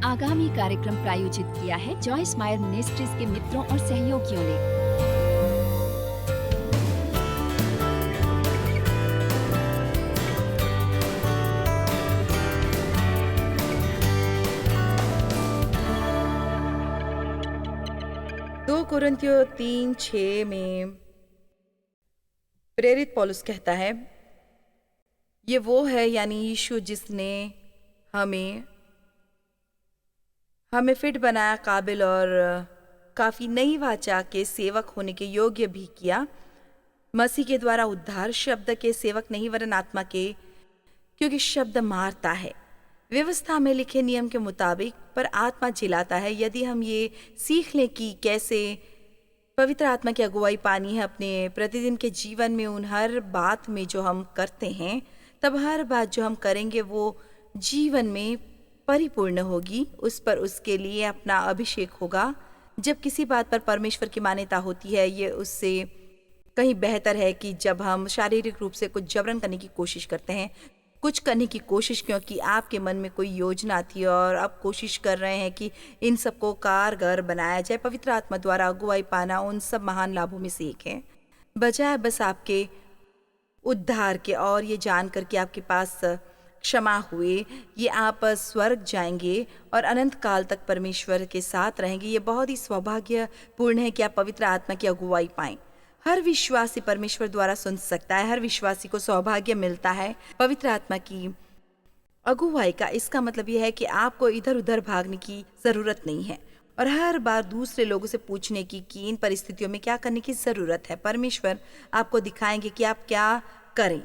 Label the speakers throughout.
Speaker 1: आगामी कार्यक्रम प्रायोजित किया है जॉयस मायर मिनिस्ट्रीज के मित्रों और सहयोगियों ने।
Speaker 2: दो कुरिन्थियों 3:6 में प्रेरित पौलुस कहता है, ये वो है यानी यीशु जिसने हमें फिट बनाया, काबिल और काफी नई वाचा के सेवक होने के योग्य भी किया। मसीह के द्वारा उद्धार, शब्द के सेवक नहीं वरन आत्मा के, क्योंकि शब्द मारता है, व्यवस्था में लिखे नियम के मुताबिक, पर आत्मा जिलाता है। यदि हम ये सीख लें कि कैसे पवित्र आत्मा की अगुवाई पानी है अपने प्रतिदिन के जीवन में, उन हर बात में जो हम करते हैं, तब हर बात जो हम करेंगे वो जीवन में परिपूर्ण होगी। उस पर उसके लिए अपना अभिषेक होगा। जब किसी बात पर परमेश्वर की मान्यता होती है, ये उससे कहीं बेहतर है कि जब हम शारीरिक रूप से कुछ जबरन करने की कोशिश करते हैं, कुछ करने की कोशिश, क्योंकि आपके मन में कोई योजना थी और आप कोशिश कर रहे हैं कि इन सबको कारगर बनाया जाए। पवित्र आत्मा द्वारा अगुवाई पाना उन सब महान लाभों में से एक है, बजाय बस आपके उद्धार के और ये जानकर कि आपके पास क्षमा हुए, ये आप स्वर्ग जाएंगे और अनंत काल तक परमेश्वर के साथ रहेंगे। ये बहुत ही सौभाग्यपूर्ण है कि आप पवित्र आत्मा की अगुवाई पाएं। हर विश्वासी परमेश्वर द्वारा सुन सकता है, हर विश्वासी को सौभाग्य मिलता है पवित्र आत्मा की अगुवाई का। इसका मतलब यह है कि आपको इधर उधर भागने की जरूरत नहीं है और हर बार दूसरे लोगों से पूछने की कि इन परिस्थितियों में क्या करने की जरूरत है। परमेश्वर आपको दिखाएंगे कि आप क्या करें।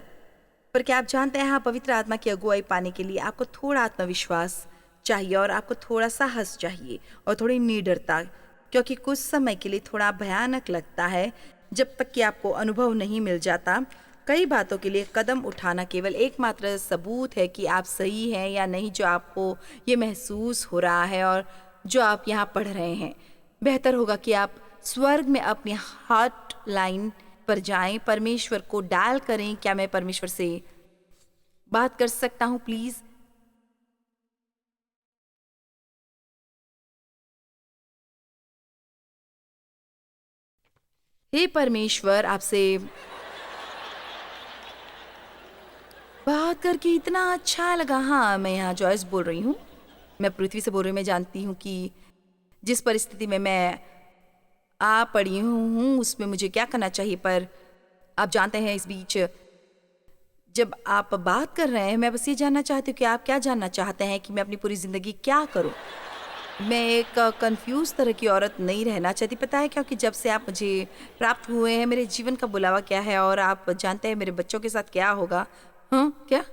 Speaker 2: पर क्या आप जानते हैं, हाँ, पवित्र आत्मा की अगुवाई पाने के लिए आपको थोड़ा आत्मविश्वास चाहिए और आपको थोड़ा साहस चाहिए और थोड़ी निडरता, क्योंकि कुछ समय के लिए थोड़ा भयानक लगता है जब तक कि आपको अनुभव नहीं मिल जाता। कई बातों के लिए कदम उठाना केवल एकमात्र सबूत है कि आप सही हैं या नहीं, जो आपको ये महसूस हो रहा है और जो आप यहाँ पढ़ रहे हैं। बेहतर होगा कि आप स्वर्ग में अपनी हॉटलाइन पर जाएं, परमेश्वर को डायल करें, क्या मैं परमेश्वर से बात कर सकता हूँ प्लीज। हे परमेश्वर, आपसे बात करके इतना अच्छा लगा। हाँ, मैं यहाँ जॉयस बोल रही हूँ, मैं पृथ्वी से बोल रही हूँ। मैं जानती हूँ कि जिस परिस्थिति में मैं आ पड़ी हूँ उसमें मुझे क्या करना चाहिए, पर आप जानते हैं इस बीच जब आप बात कर रहे हैं, मैं बस ये जानना चाहती हूँ कि आप क्या जानना चाहते हैं कि मैं अपनी पूरी ज़िंदगी क्या करूँ। मैं एक कंफ्यूज तरह की औरत नहीं रहना चाहती, पता है, क्योंकि जब से आप मुझे प्राप्त हुए हैं, मेरे जीवन का बुलावा क्या है और आप जानते हैं मेरे बच्चों के साथ क्या होगा। हाँ, क्या?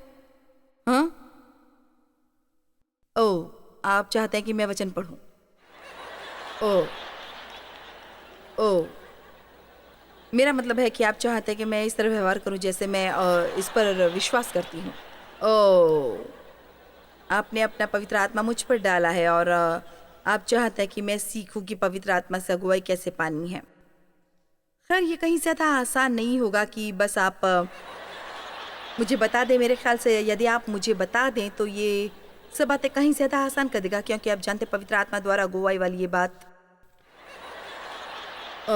Speaker 2: हाँ, ओ, आप चाहते हैं कि मैं वचन पढ़ूं? ओ, ओ, मेरा मतलब है कि आप चाहते हैं कि मैं इस तरह व्यवहार करूं जैसे मैं इस पर विश्वास करती हूँ। ओ, आपने अपना पवित्र आत्मा मुझ पर डाला है और आप चाहते हैं कि मैं सीखूं कि पवित्र आत्मा से अगुवाई कैसे पानी है। खैर, ये कहीं ज़्यादा आसान नहीं होगा कि बस आप मुझे बता दें। मेरे ख्याल से यदि आप मुझे बता दें तो ये सब बातें कहीं ज़्यादा आसान कर देगा, क्योंकि आप जानते पवित्र आत्मा द्वारा अगुवाई वाली ये बात। ओ,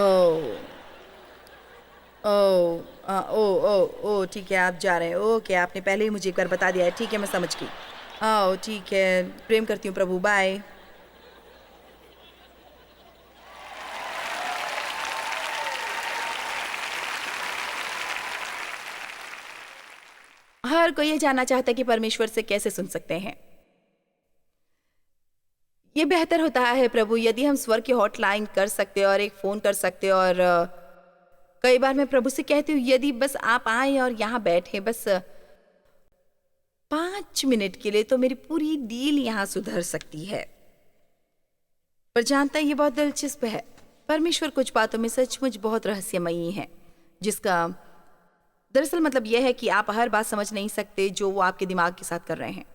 Speaker 2: ओ, ओ, ओ, ओ, ठीक है, आप जा रहे हैं। ओके, आपने पहले ही मुझे एक बार बता दिया है। ठीक है, मैं समझ गई। ओ, ठीक है, प्रेम करती हूँ प्रभु, बाय। हर कोई ये जानना चाहता है कि परमेश्वर से कैसे सुन सकते हैं। ये बेहतर होता है प्रभु यदि हम स्वर की हॉटलाइन कर सकते और एक फ़ोन कर सकते। और कई बार मैं प्रभु से कहती हूँ, यदि बस आप आए और यहाँ बैठे बस 5 मिनट के लिए, तो मेरी पूरी डील यहाँ सुधर सकती है। पर जानता है, ये बहुत दिलचस्प है। परमेश्वर कुछ बातों में सचमुच बहुत रहस्यमयी है, जिसका दरअसल मतलब यह है कि आप हर बात समझ नहीं सकते जो वो आपके दिमाग के साथ कर रहे हैं।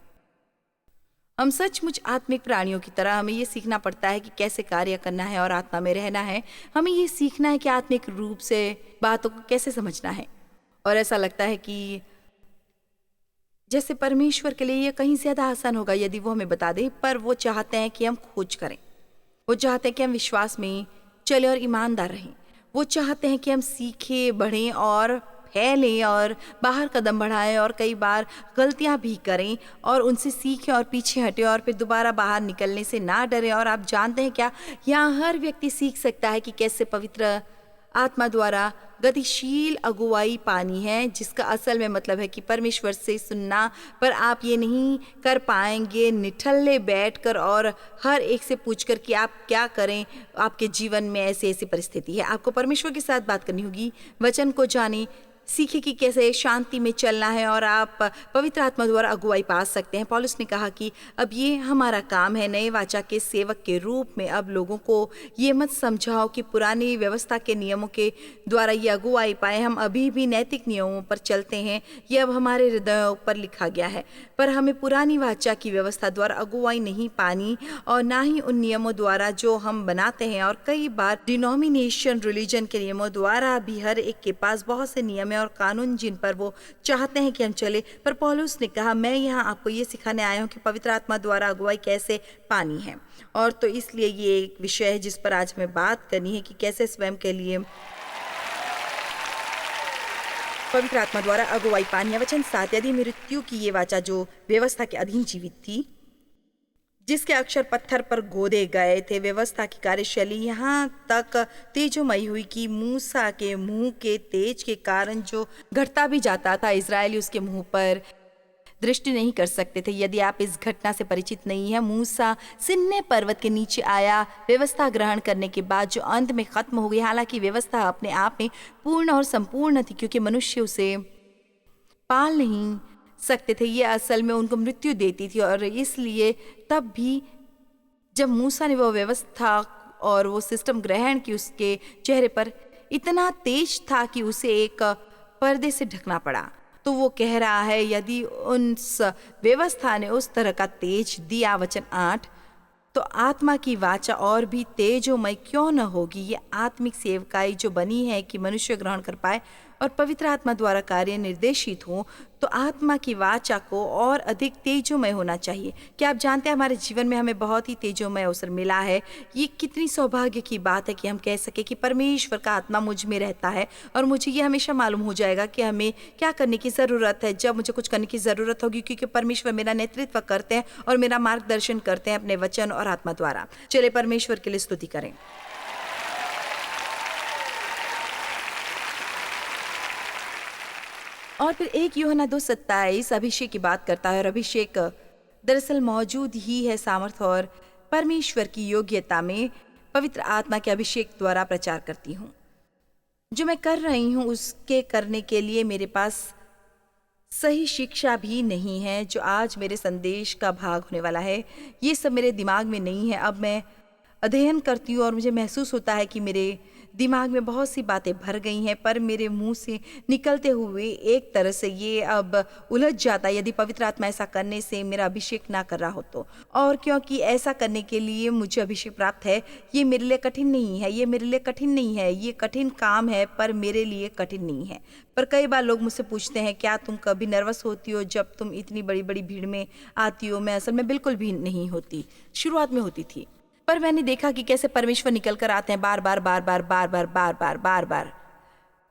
Speaker 2: हम सचमुच आत्मिक प्राणियों की तरह, हमें ये सीखना पड़ता है कि कैसे कार्य करना है और आत्मा में रहना है। हमें ये सीखना है कि आत्मिक रूप से बातों को कैसे समझना है। और ऐसा लगता है कि जैसे परमेश्वर के लिए ये कहीं ज़्यादा आसान होगा यदि वो हमें बता दें, पर वो चाहते हैं कि हम खोज करें। वो चाहते हैं कि हम विश्वास में चलें और ईमानदार रहें। वो चाहते हैं कि हम सीखें, बढ़ें और फैलें और बाहर कदम बढ़ाएं और कई बार गलतियां भी करें और उनसे सीखें और पीछे हटें और फिर दोबारा बाहर निकलने से ना डरें। और आप जानते हैं क्या, यहाँ हर व्यक्ति सीख सकता है कि कैसे पवित्र आत्मा द्वारा गतिशील अगुवाई पानी है, जिसका असल में मतलब है कि परमेश्वर से सुनना। पर आप ये नहीं कर पाएंगे निठल्ले बैठकर और हर एक से पूछकर कि आप क्या करें। आपके जीवन में ऐसी ऐसी परिस्थिति है, आपको परमेश्वर के साथ बात करनी होगी। वचन को जाने, सीखे कि कैसे शांति में चलना है और आप पवित्र आत्मा द्वारा अगुवाई पा सकते हैं। पौलुस ने कहा कि अब ये हमारा काम है, नए वाचा के सेवक के रूप में अब लोगों को ये मत समझाओ कि पुरानी व्यवस्था के नियमों के द्वारा ये अगुवाई पाए। हम अभी भी नैतिक नियमों पर चलते हैं, ये अब हमारे हृदयों पर लिखा गया है। पर हमें पुरानी वाचा की व्यवस्था द्वारा अगुवाई नहीं पानी और ना ही उन नियमों द्वारा जो हम बनाते हैं। और कई बार डिनोमिनेशन रिलीजन के नियमों द्वारा भी हर एक के पास बहुत से नियम और कानून जिन पर वो चाहते हैं कि हम चले। पर पौलुस ने कहा, मैं यहाँ आपको ये सिखाने आया हूँ कि पवित्र आत्मा द्वारा अगुवाई कैसे पानी है। और तो इसलिए ये एक विषय है जिस पर आज हमें बात करनी है कि कैसे स्वयं के लिए पवित्र आत्मा द्वारा अगुवाई पानी है। वचन 7, यदि मृत्यु की ये वाचा जो व्यवस्था के अधीन जीवित थी, जिसके अक्षर पत्थर पर गोदे गए थे, व्यवस्था की कार्यशैली यहाँ तक तेजोमयी हुई कि मूसा के मुंह के तेज के कारण जो घटता भी जाता था, इजरायली उसके मुंह पर दृष्टि नहीं कर सकते थे। यदि आप इस घटना से परिचित नहीं है, मूसा सिन्ने पर्वत के नीचे आया व्यवस्था ग्रहण करने के बाद, जो अंत में खत्म हो गई। हालांकि व्यवस्था अपने आप में पूर्ण और संपूर्ण थी, क्योंकि मनुष्य उसे पाल नहीं सकते थे। ये असल में उनको मृत्यु देती थी। और इसलिए तब भी जब मूसा ने वो व्यवस्था और वो सिस्टम ग्रहण की, उसके चेहरे पर इतना तेज था कि उसे एक पर्दे से ढकना पड़ा। तो वो कह रहा है, यदि उस व्यवस्था ने उस तरह का तेज दिया, वचन 8, तो आत्मा की वाचा और भी तेजोमय क्यों न होगी। ये आत्मिक सेवकाई जो बनी है कि मनुष्य ग्रहण कर पाए और पवित्र आत्मा द्वारा कार्य निर्देशित हो, तो आत्मा की वाचा को और अधिक तेजोमय होना चाहिए। क्या आप जानते हैं, हमारे जीवन में हमें बहुत ही तेजोमय अवसर मिला है। ये कितनी सौभाग्य की बात है कि हम कह सके कि परमेश्वर का आत्मा मुझ में रहता है और मुझे ये हमेशा मालूम हो जाएगा कि हमें क्या करने की ज़रूरत है जब मुझे कुछ करने की ज़रूरत होगी, क्योंकि परमेश्वर मेरा नेतृत्व करते हैं और मेरा मार्गदर्शन करते हैं अपने वचन और आत्मा द्वारा। चलिए परमेश्वर के लिए स्तुति करें। और फिर 1 यूहन्ना 2:27 अभिषेक की बात करता है। और अभिषेक दरअसल मौजूद ही है सामर्थ और परमेश्वर की योग्यता में पवित्र आत्मा के अभिषेक द्वारा प्रचार करती हूँ। जो मैं कर रही हूँ उसके करने के लिए मेरे पास सही शिक्षा भी नहीं है, जो आज मेरे संदेश का भाग होने वाला है। ये सब मेरे दिमाग में नहीं है। अब मैं अध्ययन करती हूँ और मुझे महसूस होता है कि मेरे दिमाग में बहुत सी बातें भर गई हैं, पर मेरे मुंह से निकलते हुए एक तरह से ये अब उलझ जाता है यदि पवित्र आत्मा ऐसा करने से मेरा अभिषेक ना कर रहा हो तो। और क्योंकि ऐसा करने के लिए मुझे अभिषेक प्राप्त है, ये मेरे लिए कठिन नहीं है, ये मेरे लिए कठिन नहीं है, ये कठिन काम है पर मेरे लिए कठिन नहीं है। पर कई बार लोग मुझसे पूछते हैं, क्या तुम कभी नर्वस होती हो जब तुम इतनी बड़ी बड़ी भीड़ में आती हो? मैं असल में बिल्कुल भी नहीं होती, शुरुआत में होती थी, पर मैंने देखा कि कैसे परमेश्वर निकल कर आते हैं बार बार बार बार बार बार बार बार बार बार।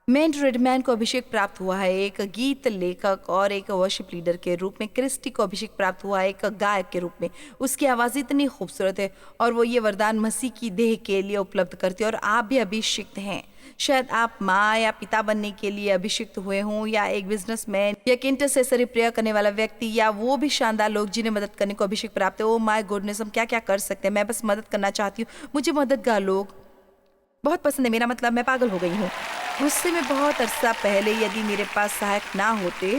Speaker 2: मेंट रेडमैन को अभिषेक प्राप्त हुआ है एक गीत लेखक और एक वर्शिप लीडर के रूप में। क्रिस्टी को अभिषेक प्राप्त हुआ है एक गायक के रूप में। उसकी आवाज़ इतनी खूबसूरत है और वो ये वरदान मसीह की देह के लिए उपलब्ध करती है। और आप भी अभिषिक्त हैं। शायद आप माँ या पिता बनने के लिए अभिषिक्त हुए हों, या एक बिजनेसमैन या एक इंटरसेसरी प्रेयर करने वाला व्यक्ति, या वो भी शानदार लोग जिन्हें मदद करने को अभिषेक प्राप्त है। ओ माय गुडनेस, हम क्या क्या कर सकते हैं। मैं बस मदद करना चाहती हूँ। मुझे मददगार लोग बहुत पसंद है। मेरा मतलब मैं पागल हो गई हूँ गुस्से में। बहुत अरसा पहले यदि मेरे पास सहायक ना होते,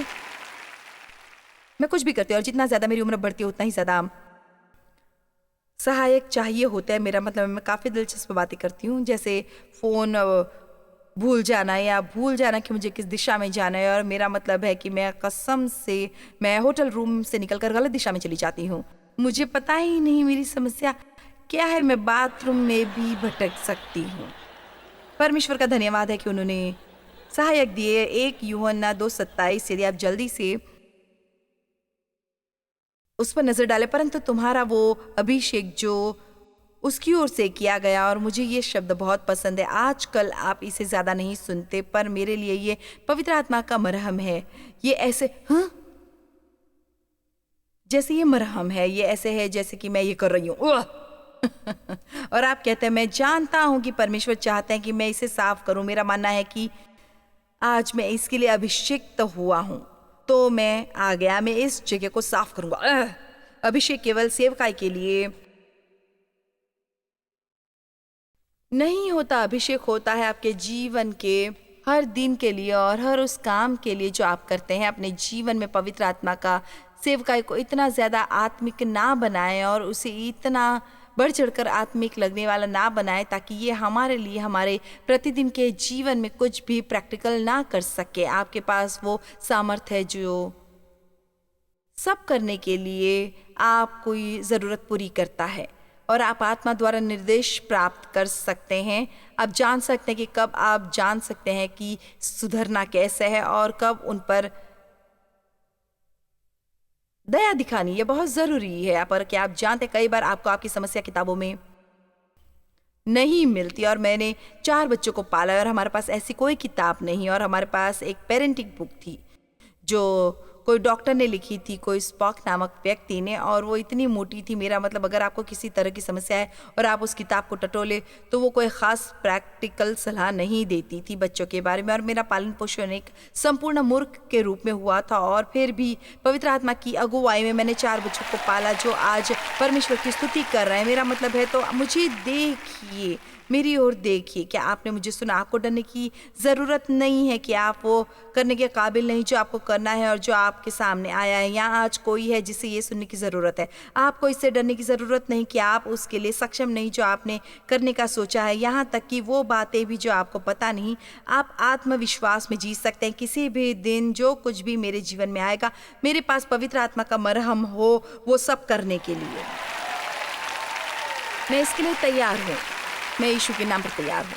Speaker 2: मैं कुछ भी करती, और जितना ज़्यादा मेरी उम्र बढ़ती है उतना ही ज़्यादा सहायक चाहिए होता है। मेरा मतलब मैं काफ़ी दिलचस्प बातें करती हूँ, जैसे फ़ोन भूल जाना या भूल जाना कि मुझे किस दिशा में जाना है। और मेरा मतलब है कि मैं कसम से मैं होटल रूम से निकलकर गलत दिशा में चली जाती हूँ। मुझे पता ही नहीं मेरी समस्या क्या है। मैं बाथरूम में भी भटक सकती हूँ। परमेश्वर का धन्यवाद है कि उन्होंने सहायक दिए। 1 यूहन्ना 2:27, यदि आप जल्दी से उस पर नजर डालें, परंतु तुम्हारा वो अभिषेक जो उसकी ओर से किया गया। और मुझे ये शब्द बहुत पसंद है। आजकल आप इसे ज्यादा नहीं सुनते, पर मेरे लिए ये पवित्र आत्मा का मरहम है। ये ऐसे हाँ, जैसे ये मरहम है, ये ऐसे है जैसे कि मैं ये कर रही हूँ और आप कहते हैं मैं जानता हूं कि परमेश्वर चाहते हैं कि मैं इसे साफ करूं। मेरा मानना है कि आज मैं इसके लिए अभिषिक्त हुआ हूं, तो मैं आ गया, मैं इस जगह को साफ करूंगा। अभिषेक केवल सेवकाई के लिए नहीं होता, अभिषेक होता है आपके जीवन के हर दिन के लिए और हर उस काम के लिए जो आप करते हैं अपने जीवन में। पवित्र आत्मा का सेवकाई को इतना ज्यादा आत्मिक ना बनाएं और उसे इतना बढ़ चढ़कर आत्मिक लगने वाला ना बनाएं ताकि ये हमारे लिए हमारे प्रतिदिन के जीवन में कुछ भी प्रैक्टिकल ना कर सके। आपके पास वो सामर्थ्य है जो सब करने के लिए आपकी ज़रूरत पूरी करता है और आप आत्मा द्वारा निर्देश प्राप्त कर सकते हैं। आप जान सकते हैं कि कब आप जान सकते हैं कि सुधरना कैसे है और कब उन पर दया दिखानी, ये बहुत ज़रूरी है। पर क्या आप जानते, कई बार आपको आपकी समस्या किताबों में नहीं मिलती। और मैंने 4 बच्चों को पाला है और हमारे पास ऐसी कोई किताब नहीं। और हमारे पास एक पेरेंटिंग बुक थी जो कोई डॉक्टर ने लिखी थी, कोई स्पॉक नामक व्यक्ति ने, और वो इतनी मोटी थी। मेरा मतलब अगर आपको किसी तरह की समस्या है और आप उस किताब को टटोले तो वो कोई ख़ास प्रैक्टिकल सलाह नहीं देती थी बच्चों के बारे में। और मेरा पालन पोषण एक संपूर्ण मूर्ख के रूप में हुआ था। और फिर भी पवित्र आत्मा की अगुवाई में मैंने 4 बच्चों को पाला जो आज परमेश्वर की स्तुति कर रहे हैं। मेरा मतलब है, तो मुझे देखिए, मेरी ओर देखिए। क्या आपने मुझे सुना? आपको डरने की ज़रूरत नहीं है कि आप वो करने के काबिल नहीं जो आपको करना है और जो आपके सामने आया है। यहाँ आज कोई है जिसे ये सुनने की ज़रूरत है। आपको इससे डरने की ज़रूरत नहीं कि आप उसके लिए सक्षम नहीं जो आपने करने का सोचा है। यहाँ तक कि वो बातें भी जो आपको पता नहीं, आप आत्मविश्वास में जी सकते हैं। किसी भी दिन जो कुछ भी मेरे जीवन में आएगा, मेरे पास पवित्र आत्मा का मरहम हो वो सब करने के लिए। मैं इसके लिए तैयार हूँ। मैं यीशु के नाम पर तैयार हूं।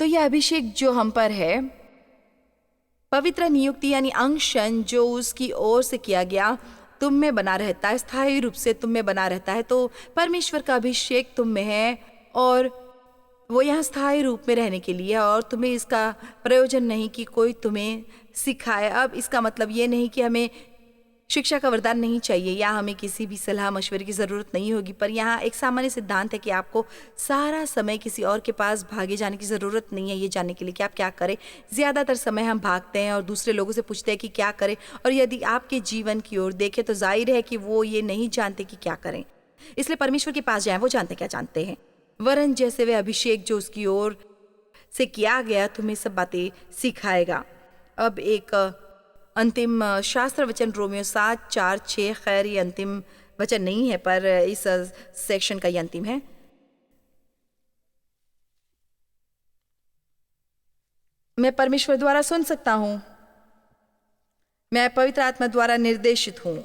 Speaker 2: तो यह अभिषेक जो हम पर है, पवित्र नियुक्ति यानी अंशन जो उसकी ओर से किया गया, तुम में बना रहता है, स्थायी रूप से तुम में बना रहता है। तो परमेश्वर का अभिषेक तुम में है और वो यहाँ स्थायी रूप में रहने के लिए। और तुम्हें इसका प्रयोजन नहीं कि कोई तुम्हें सिखाए। अब इसका मतलब ये नहीं कि हमें शिक्षा का वरदान नहीं चाहिए या हमें किसी भी सलाह मशवरे की ज़रूरत नहीं होगी। पर यहाँ एक सामान्य सिद्धांत है कि आपको सारा समय किसी और के पास भागे जाने की ज़रूरत नहीं है ये जानने के लिए कि आप क्या करें। ज़्यादातर समय हम भागते हैं और दूसरे लोगों से पूछते हैं कि क्या करें। और यदि आपके जीवन की ओर देखें तो जाहिर है कि वो ये नहीं जानते कि क्या करें। इसलिए परमेश्वर के पास जाएं, वो जानते क्या जानते हैं। वरन जैसे वे अभिषेक जो उसकी ओर से किया गया तुम्हें सब बातें सिखाएगा। अब एक अंतिम शास्त्र वचन रोमियो 7:4-6। खैर ये अंतिम वचन नहीं है पर इस सेक्शन का ये अंतिम है। मैं परमेश्वर द्वारा सुन सकता हूं, मैं पवित्र आत्मा द्वारा निर्देशित हूं।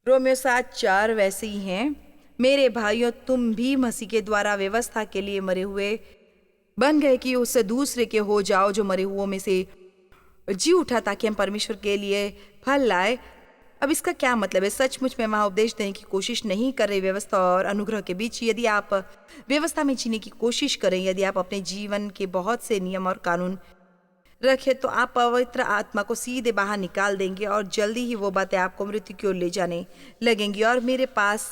Speaker 2: रोमियो 7:4 वैसे ही हैं। मेरे भाइयों, तुम भी मसीह के द्वारा व्यवस्था के लिए मरे हुए बन गए कि उससे दूसरे के हो जाओ जो मरे हुओं में से जी उठा, ताकि हम परमेश्वर के लिए फल लाए। अब इसका क्या मतलब है? सचमुच में वहाँ उपदेश देने की कोशिश नहीं कर रहे व्यवस्था और अनुग्रह के बीच। यदि आप व्यवस्था में जीने की कोशिश करें, यदि आप अपने जीवन के बहुत से नियम और कानून रखें, तो आप पवित्र आत्मा को सीधे बाहर निकाल देंगे और जल्दी ही वो बातें आपको मृत्यु की ओर ले जाने लगेंगी। और मेरे पास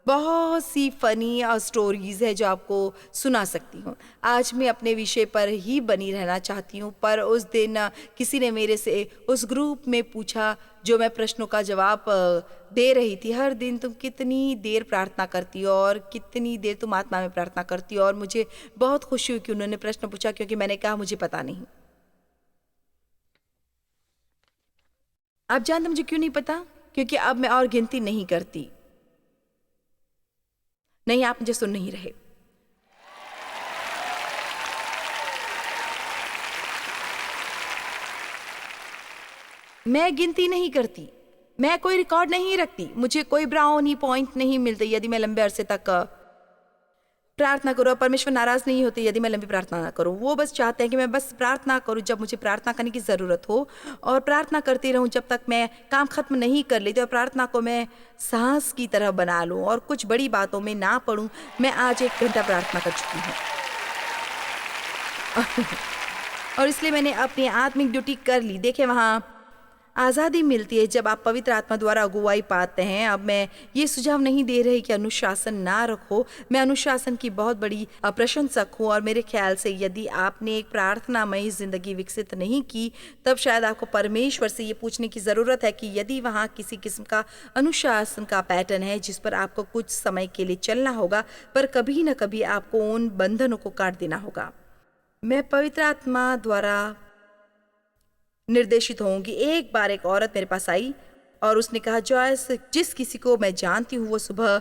Speaker 2: बहुत सी फनी और स्टोरीज है जो आपको सुना सकती हूँ। आज मैं अपने विषय पर ही बनी रहना चाहती हूँ। पर उस दिन किसी ने मेरे से उस ग्रुप में पूछा जो मैं प्रश्नों का जवाब दे रही थी, हर दिन तुम कितनी देर प्रार्थना करती हो और कितनी देर तुम आत्मा में प्रार्थना करती हो। और मुझे बहुत खुशी हुई कि उन्होंने प्रश्न पूछा, क्योंकि मैंने कहा मुझे पता नहीं। आप जानते मुझे क्यों नहीं पता? क्योंकि अब मैं और गिनती नहीं करती। नहीं, आप मुझे सुन नहीं रहे। मैं गिनती नहीं करती, मैं कोई रिकॉर्ड नहीं रखती, मुझे कोई ब्राउनी पॉइंट नहीं मिलते यदि मैं लंबे अरसे तक प्रार्थना करो और परमेश्वर नाराज नहीं होते यदि मैं लंबी प्रार्थना ना करूं। वो बस चाहते हैं कि मैं बस प्रार्थना करूं जब मुझे प्रार्थना करने की ज़रूरत हो, और प्रार्थना करती रहूं जब तक मैं काम खत्म नहीं कर लेती, और प्रार्थना को मैं साहस की तरह बना लूं और कुछ बड़ी बातों में ना पड़ूं। मैं आज 1 घंटा प्रार्थना कर चुकी हूँ और इसलिए मैंने अपनी आत्मिक ड्यूटी कर ली। देखिए, वहाँ आज़ादी मिलती है जब आप पवित्र आत्मा द्वारा अगुवाई पाते हैं। अब मैं ये सुझाव नहीं दे रही कि अनुशासन ना रखो। मैं अनुशासन की बहुत बड़ी प्रशंसक हूँ, और मेरे ख्याल से यदि आपने एक प्रार्थनामयी ज़िंदगी विकसित नहीं की, तब शायद आपको परमेश्वर से ये पूछने की ज़रूरत है कि यदि वहाँ किसी किस्म का अनुशासन का पैटर्न है जिस पर आपको कुछ समय के लिए चलना होगा, पर कभी न कभी आपको उन बंधनों को काट देना होगा। मैं पवित्र आत्मा द्वारा निर्देशित होंगी। एक बार एक औरत मेरे पास आई और उसने कहा, जॉयस, जिस किसी को मैं जानती हूँ वो सुबह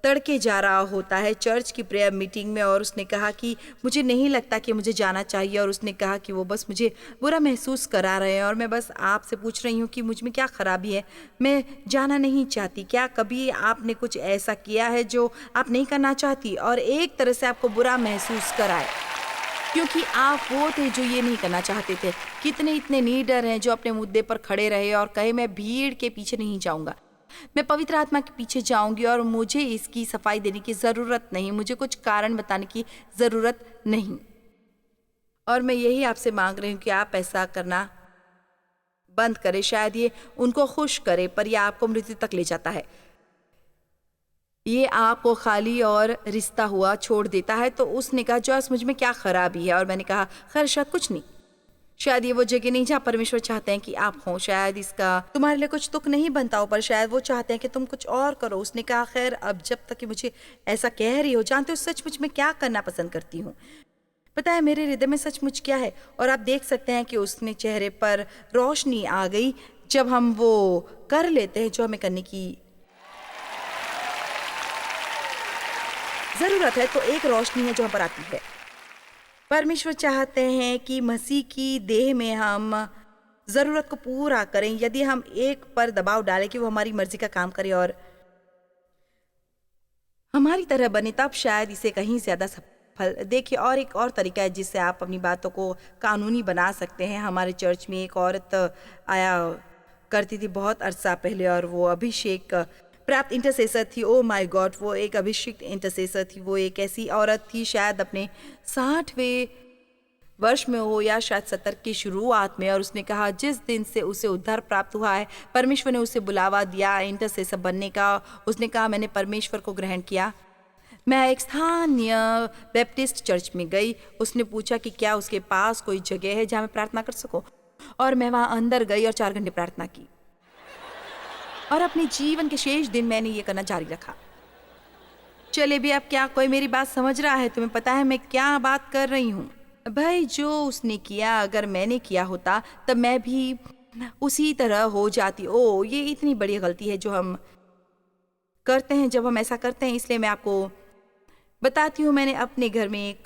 Speaker 2: तड़के जा रहा होता है चर्च की प्रेयर मीटिंग में, और उसने कहा कि मुझे नहीं लगता कि मुझे जाना चाहिए, और उसने कहा कि वो बस मुझे बुरा महसूस करा रहे हैं, और मैं बस आपसे पूछ रही हूँ कि मुझ में क्या खराबी है, मैं जाना नहीं चाहती। क्या कभी आपने कुछ ऐसा किया है जो आप नहीं करना चाहती और एक तरह से आपको बुरा महसूस कराए, क्योंकि आप वो थे जो ये नहीं करना चाहते थे? कितने इतने लीडर हैं जो अपने मुद्दे पर खड़े रहे और कहे, मैं भीड़ के पीछे नहीं जाऊंगा, मैं पवित्र आत्मा के पीछे जाऊंगी और मुझे इसकी सफाई देने की ज़रूरत नहीं, मुझे कुछ कारण बताने की ज़रूरत नहीं। और मैं यही आपसे मांग रही हूँ कि आप ऐसा करना बंद करें। शायद ये उनको खुश करे, पर यह आपको मृत्यु तक ले जाता है। ये आपको खाली और रिश्ता हुआ छोड़ देता है। तो उसने कहा, जॉस, मुझ में क्या खराबी है? और मैंने कहा, खैर शायद कुछ नहीं, शायद ये वो जगह नहीं जहाँ परमेश्वर चाहते हैं कि आप हों, शायद इसका तुम्हारे लिए कुछ तुक नहीं बनता हो, पर शायद वो चाहते हैं कि तुम कुछ और करो। उसने कहा, खैर अब जब तक कि मुझे ऐसा कह रही हो, जानते हो सचमुच में क्या करना पसंद करती हूँ? पता है मेरे हृदय में सचमुच क्या है? और आप देख सकते हैं कि उसने चेहरे पर रोशनी आ गई जब हम वो कर लेते हैं जो हमें करने की ज़रूरत है। तो एक रोशनी है जो हम पर आती है। परमेश्वर चाहते हैं कि मसीह की देह में हम ज़रूरत को पूरा करें। यदि हम एक पर दबाव डालें कि वो हमारी मर्जी का काम करे और हमारी तरह बने, तब शायद इसे कहीं ज़्यादा सफल। देखिए, और एक और तरीका है जिससे आप अपनी बातों को कानूनी बना सकते हैं। हमारे चर्च में एक औरत आया करती थी बहुत अरसा पहले, और वो अभिषेक प्राप्त इंटरसेसर थी। ओ माय गॉड, वो एक अभिषेक इंटरसेसर थी। वो एक ऐसी औरत थी, शायद अपने 60वें वर्ष में हो या शायद 70 की शुरुआत में, और उसने कहा जिस दिन से उसे उद्धार प्राप्त हुआ है, परमेश्वर ने उसे बुलावा दिया इंटरसेसर बनने का। उसने कहा, मैंने परमेश्वर को ग्रहण किया। मैं एक स्थानीय बैप्टिस्ट चर्च में गई। उसने पूछा कि क्या उसके पास कोई जगह है जहाँ मैं प्रार्थना कर सकूं, और मैं वहाँ अंदर गई और 4 घंटे प्रार्थना की, और अपने जीवन के शेष दिन मैंने ये करना जारी रखा। चले भी, अब क्या कोई मेरी बात समझ रहा है? तुम्हें पता है मैं क्या बात कर रही हूँ? भाई, जो उसने किया, अगर मैंने किया होता तब मैं भी उसी तरह हो जाती। ओ, ये इतनी बड़ी गलती है जो हम करते हैं जब हम ऐसा करते हैं। इसलिए मैं आपको बताती हूँ, मैंने अपने घर में एक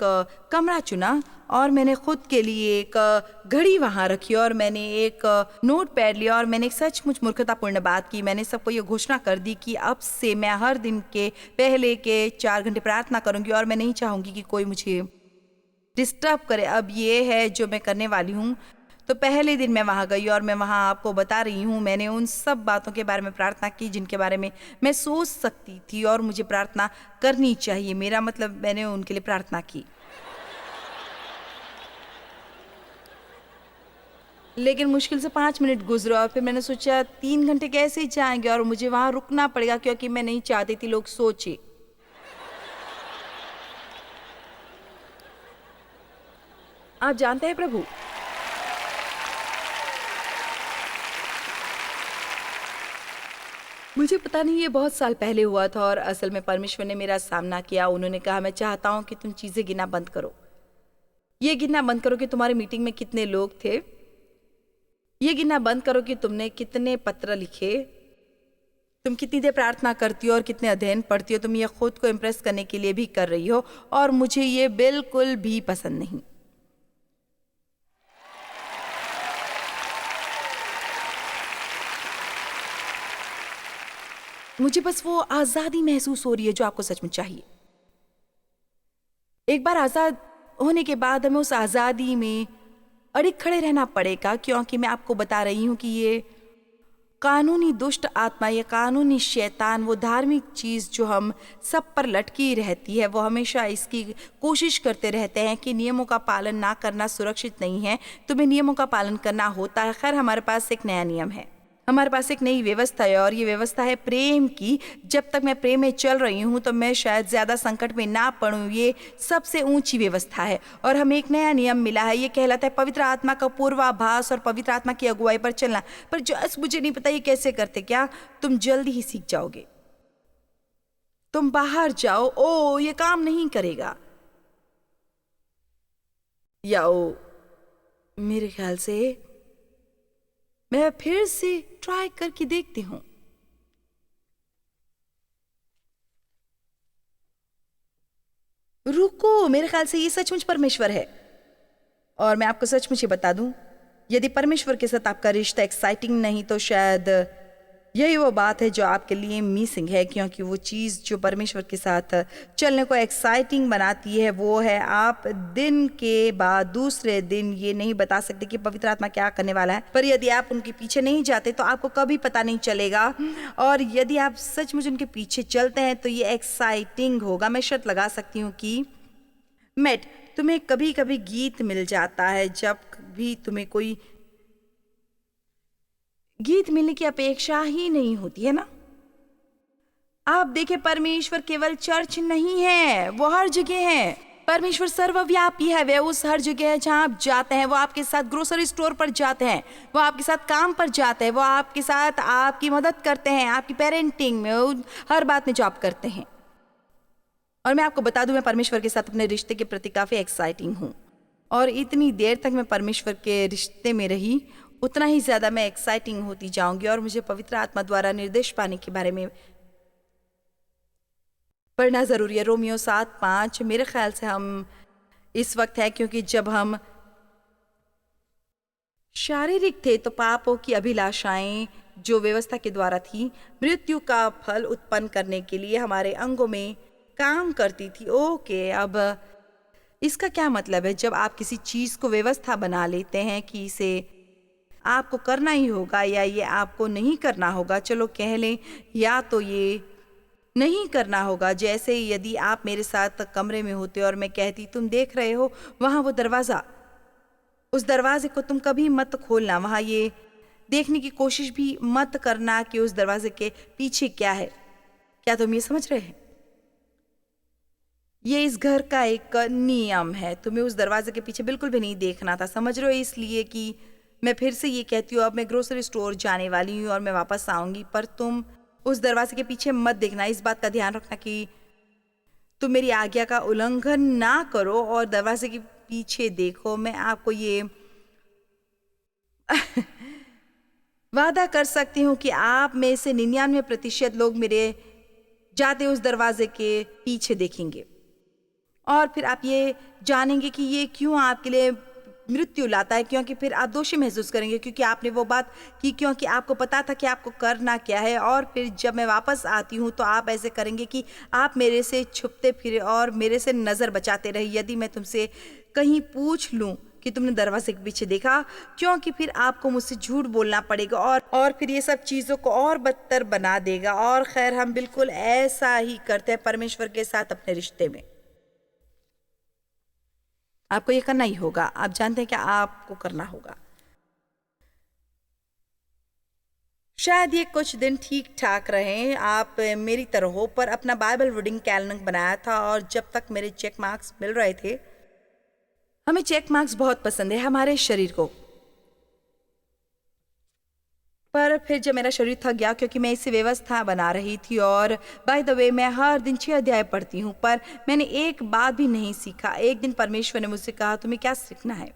Speaker 2: कमरा चुना, और मैंने खुद के लिए एक घड़ी वहाँ रखी, और मैंने एक नोट पैड लिया, और मैंने एक सचमुच मूर्खतापूर्ण बात की। मैंने सबको ये घोषणा कर दी कि अब से मैं हर दिन के पहले के 4 घंटे प्रार्थना करूँगी, और मैं नहीं चाहूँगी कि कोई मुझे डिस्टर्ब करे। अब ये है जो मैं करने वाली हूँ। तो पहले दिन मैं वहाँ गई, और मैं वहाँ आपको बता रही हूँ, मैंने उन सब बातों के बारे में प्रार्थना की जिनके बारे में मैं सोच सकती थी और मुझे प्रार्थना करनी चाहिए। मेरा मतलब, मैंने उनके लिए प्रार्थना की। लेकिन मुश्किल से 5 मिनट गुजरे, और फिर मैंने सोचा 3 घंटे कैसे जाएंगे, और मुझे वहाँ रुकना पड़ेगा क्योंकि मैं नहीं चाहती थी लोग सोचे। आप जानते हैं प्रभु, मुझे पता नहीं, ये बहुत साल पहले हुआ था, और असल में परमेश्वर ने मेरा सामना किया। उन्होंने कहा, मैं चाहता हूँ कि तुम चीज़ें गिनना बंद करो। ये गिनना बंद करो कि तुम्हारी मीटिंग में कितने लोग थे। ये गिनना बंद करो कि तुमने कितने पत्र लिखे, तुम कितनी देर प्रार्थना करती हो और कितने अध्ययन पढ़ती हो। तुम ये खुद को इम्प्रेस करने के लिए भी कर रही हो, और मुझे ये बिल्कुल भी पसंद नहीं। मुझे बस वो आज़ादी महसूस हो रही है जो आपको सचमुच चाहिए। एक बार आज़ाद होने के बाद हमें उस आज़ादी में अड़िग खड़े रहना पड़ेगा, क्योंकि मैं आपको बता रही हूँ कि ये कानूनी दुष्ट आत्मा, ये कानूनी शैतान, वो धार्मिक चीज़ जो हम सब पर लटकी रहती है, वो हमेशा इसकी कोशिश करते रहते हैं कि नियमों का पालन ना करना सुरक्षित नहीं है, तुम्हें नियमों का पालन करना होता है। खैर, हमारे पास एक नया नियम है, हमारे पास एक नई व्यवस्था है, और ये व्यवस्था है प्रेम की। जब तक मैं प्रेम में चल रही हूँ तो मैं शायद ज़्यादा संकट में ना पड़ूँ। ये सबसे ऊंची व्यवस्था है। और हमें एक नया नियम मिला है, ये कहलाता है पवित्र आत्मा का पूर्वाभास और पवित्र आत्मा की अगुवाई पर चलना। पर जस्ट मुझे नहीं पता ये कैसे करते। क्या तुम जल्दी ही सीख जाओगे? तुम बाहर जाओ, ओ ये काम नहीं करेगा, या ओ मेरे ख्याल से मैं फिर से ट्राई करके देखती हूँ। रुको, मेरे ख्याल से ये सचमुच परमेश्वर है। और मैं आपको सचमुच ही बता दूं, यदि परमेश्वर के साथ आपका रिश्ता एक्साइटिंग नहीं तो शायद यही वो बात है जो आपके लिए मिसिंग है, क्योंकि वो चीज़ जो परमेश्वर के साथ चलने को एक्साइटिंग बनाती है वो है आप दिन के बाद दूसरे दिन ये नहीं बता सकते कि पवित्र आत्मा क्या करने वाला है। पर यदि आप उनके पीछे नहीं जाते तो आपको कभी पता नहीं चलेगा, और यदि आप सचमुच उनके पीछे चलते हैं तो ये एक्साइटिंग होगा। मैं शर्त लगा सकती हूँ कि मैट, तुम्हें कभी कभी गीत मिल जाता है, जब भी तुम्हें कोई गीत मिलने की अपेक्षा ही नहीं होती है ना। आप देखें, परमेश्वर केवल चर्च नहीं है, वो हर जगह है। परमेश्वर सर्वव्यापी है, वे उस हर जगह है जहां आप जाते हैं। वो आपके साथ ग्रोसरी स्टोर पर जाते हैं, वो आपके साथ काम पर जाते हैं, वो आपके साथ आपकी मदद करते हैं, आपकी पेरेंटिंग में, हर बात में जो आप करते हैं। और मैं आपको बता दूं, मैं परमेश्वर के साथ अपने रिश्ते के प्रति काफ़ी एक्साइटिंग हूँ, और इतनी देर तक मैं परमेश्वर के रिश्ते में रही उतना ही ज़्यादा मैं एक्साइटिंग होती जाऊंगी। और मुझे पवित्र आत्मा द्वारा निर्देश पाने के बारे में पढ़ना ज़रूरी है। रोमियो 7:5 मेरे ख्याल से हम इस वक्त है, क्योंकि जब हम शारीरिक थे तो पापों की अभिलाषाएं जो व्यवस्था के द्वारा थी मृत्यु का फल उत्पन्न करने के लिए हमारे अंगों में काम करती थी। ओके, अब इसका क्या मतलब है? जब आप किसी चीज़ को व्यवस्था बना लेते हैं कि इसे आपको करना ही होगा या ये आपको नहीं करना होगा, चलो कह लें या तो ये नहीं करना होगा। जैसे यदि आप मेरे साथ कमरे में होते और मैं कहती तुम देख रहे हो वहाँ वो दरवाज़ा, उस दरवाजे को तुम कभी मत खोलना, वहाँ ये देखने की कोशिश भी मत करना कि उस दरवाजे के पीछे क्या है। क्या तुम ये समझ रहे हैं? ये इस घर का एक नियम है, तुम्हें उस दरवाजे के पीछे बिल्कुल भी नहीं देखना था, समझ रहे हो? इसलिए कि मैं फिर से ये कहती हूँ, अब मैं ग्रोसरी स्टोर जाने वाली हूँ और मैं वापस आऊँगी, पर तुम उस दरवाजे के पीछे मत देखना। इस बात का ध्यान रखना कि तुम मेरी आज्ञा का उल्लंघन ना करो और दरवाजे के पीछे देखो। मैं आपको ये वादा कर सकती हूँ कि आप में से 99% लोग मेरे जाते उस दरवाजे के पीछे देखेंगे, और फिर आप ये जानेंगे कि ये क्यों आपके लिए मृत्यु लाता है, क्योंकि फिर आप दोषी महसूस करेंगे क्योंकि आपने वो बात की, क्योंकि आपको पता था कि आपको करना क्या है। और फिर जब मैं वापस आती हूँ तो आप ऐसे करेंगे कि आप मेरे से छुपते फिरे और मेरे से नज़र बचाते रहे। यदि मैं तुमसे कहीं पूछ लूँ कि तुमने दरवाजे के पीछे देखा, क्योंकि फिर आपको मुझसे झूठ बोलना पड़ेगा और फिर ये सब चीज़ों को और बदतर बना देगा। और खैर, हम बिल्कुल ऐसा ही करते हैं परमेश्वर के साथ अपने रिश्ते में। आपको ये करना ही होगा, आप जानते हैं क्या आपको करना होगा। शायद ये कुछ दिन ठीक ठाक रहे, आप मेरी तरह हो, पर अपना बाइबल रीडिंग कैलेंडर बनाया था और जब तक मेरे चेक मार्क्स मिल रहे थे, हमें चेक मार्क्स बहुत पसंद है हमारे शरीर को, पर फिर जब मेरा शरीर थक गया क्योंकि मैं इसे व्यवस्था बना रही थी, और बाय द वे मैं हर दिन 6 अध्याय पढ़ती हूँ, पर मैंने एक बात भी नहीं सीखा। एक दिन परमेश्वर ने मुझसे कहा तुम्हें क्या सीखना है?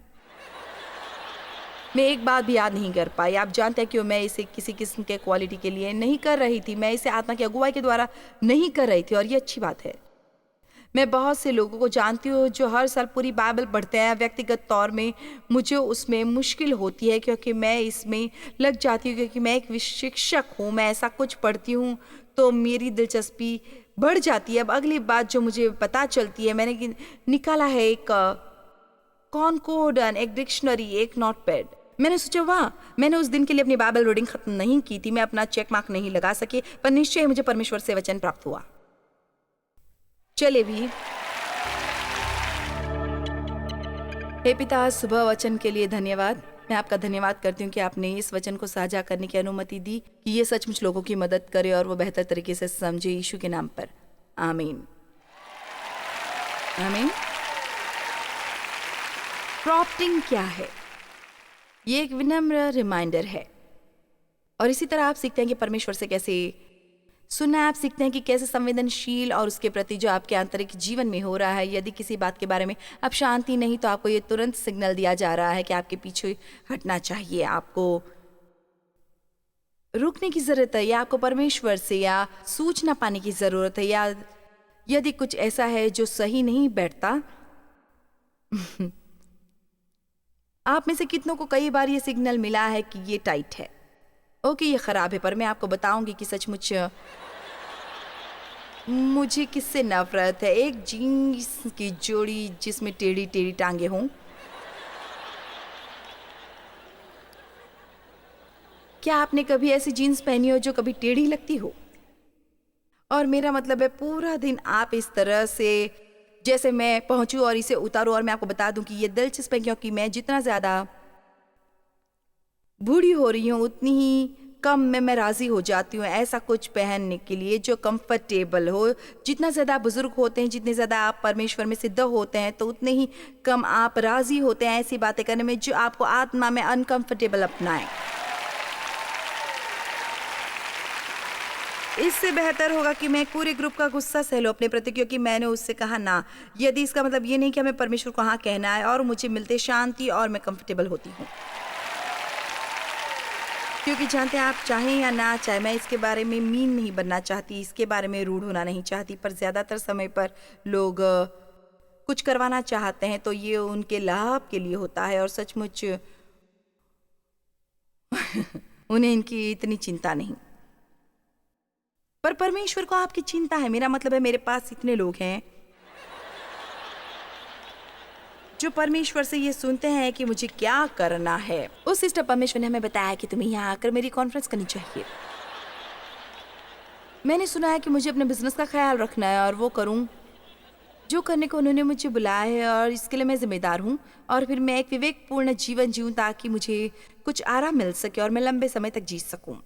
Speaker 2: मैं एक बात भी याद नहीं कर पाई। आप जानते हैं कि मैं इसे किसी किस्म के क्वालिटी के लिए नहीं कर रही थी, मैं इसे आत्मा की अगुवाई के द्वारा नहीं कर रही थी, और ये अच्छी बात है। मैं बहुत से लोगों को जानती हूँ जो हर साल पूरी बाइबल पढ़ते हैं। व्यक्तिगत तौर में मुझे उसमें मुश्किल होती है क्योंकि मैं इसमें लग जाती हूँ, क्योंकि मैं एक शिक्षक हूँ। मैं ऐसा कुछ पढ़ती हूँ तो मेरी दिलचस्पी बढ़ जाती है। अब अगली बात जो मुझे पता चलती है, मैंने निकाला है एक कॉनकोर्डन, एक डिक्शनरी, एक नोटपैड। मैंने सोचा वाह, मैंने उस दिन के लिए अपनी बाइबल रीडिंग खत्म नहीं की थी, मैं अपना चेक मार्क नहीं लगा सके, पर निश्चय ही मुझे परमेश्वर से वचन प्राप्त हुआ। चले भी। हे पिता, सुबह वचन के लिए धन्यवाद। मैं आपका धन्यवाद करती हूँ कि आपने इस वचन को साझा करने की अनुमति दी कि ये सचमुच लोगों की मदद करे और वो बेहतर तरीके से समझे। यीशु के नाम पर आमीन, आमीन। प्रॉम्प्टिंग क्या है? ये एक विनम्र रिमाइंडर है, और इसी तरह आप सीखते हैं कि परमेश्वर से कैसे सुनना। आप सीखते हैं कि कैसे संवेदनशील और उसके प्रति जो आपके आंतरिक जीवन में हो रहा है। यदि किसी बात के बारे में आप शांति नहीं, तो आपको ये तुरंत सिग्नल दिया जा रहा है कि आपके पीछे हटना चाहिए, आपको रुकने की जरूरत है, या आपको परमेश्वर से या सूचना पाने की जरूरत है, या यदि कुछ ऐसा है जो सही नहीं बैठता। आप में से कितनों को कई बार ये सिग्नल मिला है कि ये टाइट है, ओके ये खराब है, पर मैं आपको बताऊंगी कि सचमुच मुझे किससे नफरत है? एक जीन्स की जोड़ी जिसमें टेढ़ी टेढ़ी टांगे हों। क्या आपने कभी ऐसी जीन्स पहनी हो जो कभी टेढ़ी लगती हो? और मेरा मतलब है पूरा दिन आप इस तरह से, जैसे मैं पहुंचूं और इसे उतारूं, और मैं आपको बता दूं कि ये दिलचस्प है क्योंकि मैं जितना ज्यादा बूढ़ी हो रही हूँ उतनी ही कम में मैं राजी हो जाती हूँ ऐसा कुछ पहनने के लिए जो कंफर्टेबल हो। जितना ज़्यादा बुजुर्ग होते हैं, जितने ज़्यादा आप परमेश्वर में सिद्ध होते हैं, तो उतने ही कम आप राजी होते हैं ऐसी बातें करने में जो आपको आत्मा में अनकंफर्टेबल अपनाएं। इससे बेहतर होगा कि मैं पूरे ग्रुप का गुस्सा सह लूं अपने प्रति, क्योंकि मैंने उससे कहा ना। यदि इसका मतलब ये नहीं कि हमें परमेश्वर को हाँ कहना है और मुझे मिलते शांति और मैं कंफर्टेबल होती हूँ, क्योंकि जानते हैं आप चाहें या ना चाहे, मैं इसके बारे में मीन नहीं बनना चाहती, इसके बारे में रूढ़ होना नहीं चाहती, पर ज़्यादातर समय पर लोग कुछ करवाना चाहते हैं तो ये उनके लाभ के लिए होता है, और सचमुच उन्हें इनकी इतनी चिंता नहीं। पर परमेश्वर को आपकी चिंता है। मेरा मतलब है मेरे पास इतने लोग हैं जो परमेश्वर से ये सुनते हैं कि मुझे क्या करना है। उस सिस्टर परमेश्वर ने हमें बताया कि तुम्हें यहाँ आकर मेरी कॉन्फ्रेंस करनी चाहिए। मैंने सुना है कि मुझे अपने बिजनेस का ख्याल रखना है और वो करूँ जो करने को उन्होंने मुझे बुलाया है, और इसके लिए मैं जिम्मेदार हूँ। और फिर मैं एक विवेकपूर्ण जीवन जीऊँ ताकि मुझे कुछ आराम मिल सके और मैं लंबे समय तक जी सकूँ।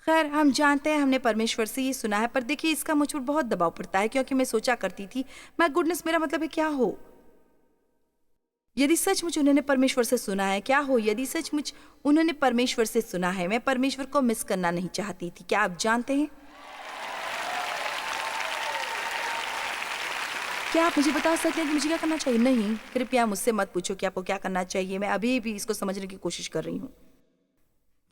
Speaker 2: खैर, हम जानते हैं, हमने परमेश्वर से ये सुना है, पर देखिए इसका मुझ पर बहुत दबाव पड़ता है, क्योंकि मैं सोचा करती थी माय गुडनेस, मेरा मतलब है क्या हो यदि सचमुच उन्होंने परमेश्वर से सुना है, क्या हो यदि सचमुच उन्होंने परमेश्वर से सुना है। मैं परमेश्वर को मिस करना नहीं चाहती थी। क्या आप जानते हैं? क्या आप मुझे बता सकते हैं कि मुझे क्या करना चाहिए? नहीं, कृपया मुझसे मत पूछो कि आपको क्या करना चाहिए। मैं अभी भी इसको समझने की कोशिश कर रही हूँ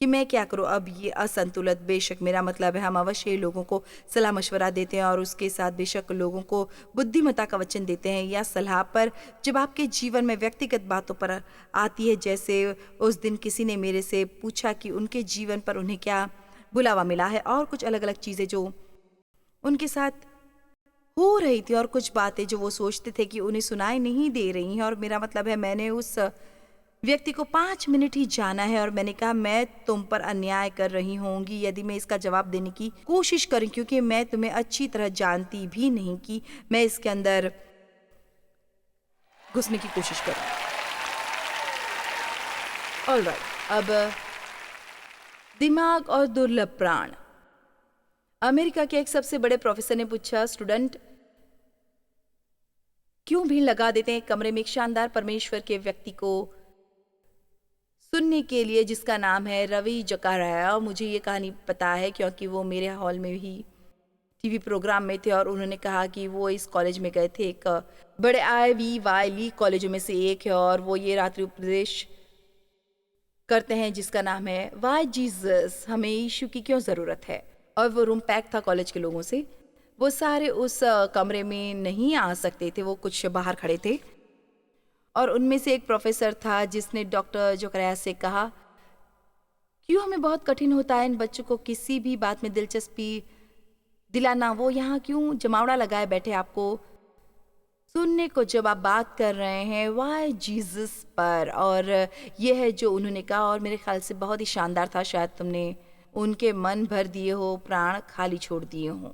Speaker 2: कि मैं क्या करूं। अब ये असंतुलित, बेशक मेरा मतलब है हम अवश्य लोगों को सलाह मशवरा देते हैं और उसके साथ बेशक लोगों को बुद्धिमत्ता का वचन देते हैं या सलाह, पर जब आपके जीवन में व्यक्तिगत बातों पर आती है, जैसे उस दिन किसी ने मेरे से पूछा कि उनके जीवन पर उन्हें क्या बुलावा मिला है, और कुछ अलग अलग चीज़ें जो उनके साथ हो रही थी और कुछ बातें जो वो सोचते थे कि उन्हें सुनाई नहीं दे रही हैं, और मेरा मतलब है मैंने उस व्यक्ति को 5 मिनट ही जाना है, और मैंने कहा मैं तुम पर अन्याय कर रही होंगी यदि मैं इसका जवाब देने की कोशिश करूं, क्योंकि मैं तुम्हें अच्छी तरह जानती भी नहीं कि मैं इसके अंदर घुसने की कोशिश करूं। ऑलराइट, अब दिमाग और दुर्लभ प्राण। अमेरिका के एक सबसे बड़े प्रोफेसर ने पूछा, स्टूडेंट क्यों भीड़ लगा देते हैं एक कमरे में एक शानदार परमेश्वर के व्यक्ति को सुनने के लिए जिसका नाम है रवि जकाराया। मुझे ये कहानी पता है क्योंकि वो मेरे हॉल में ही टीवी प्रोग्राम में थे, और उन्होंने कहा कि वो इस कॉलेज में गए थे, एक बड़े IVY कॉलेजों में से एक है, और वो ये रात्रि उपदेश करते हैं जिसका नाम है वाई जीसस, हमें यीशु की क्यों ज़रूरत है। और वो रूम पैक था कॉलेज के लोगों से। वो सारे उस कमरे में नहीं आ सकते थे, वो कुछ बाहर खड़े थे। और उनमें से एक प्रोफेसर था जिसने डॉक्टर जोकराया से कहा, क्यों हमें बहुत कठिन होता है इन बच्चों को किसी भी बात में दिलचस्पी दिलाना। वो यहाँ क्यों जमावड़ा लगाए बैठे आपको सुनने को जब आप बात कर रहे हैं वाई जीसस पर। और ये है जो उन्होंने कहा, और मेरे ख्याल से बहुत ही शानदार था। शायद तुमने उनके मन भर दिए हो, प्राण खाली छोड़ दिए हों।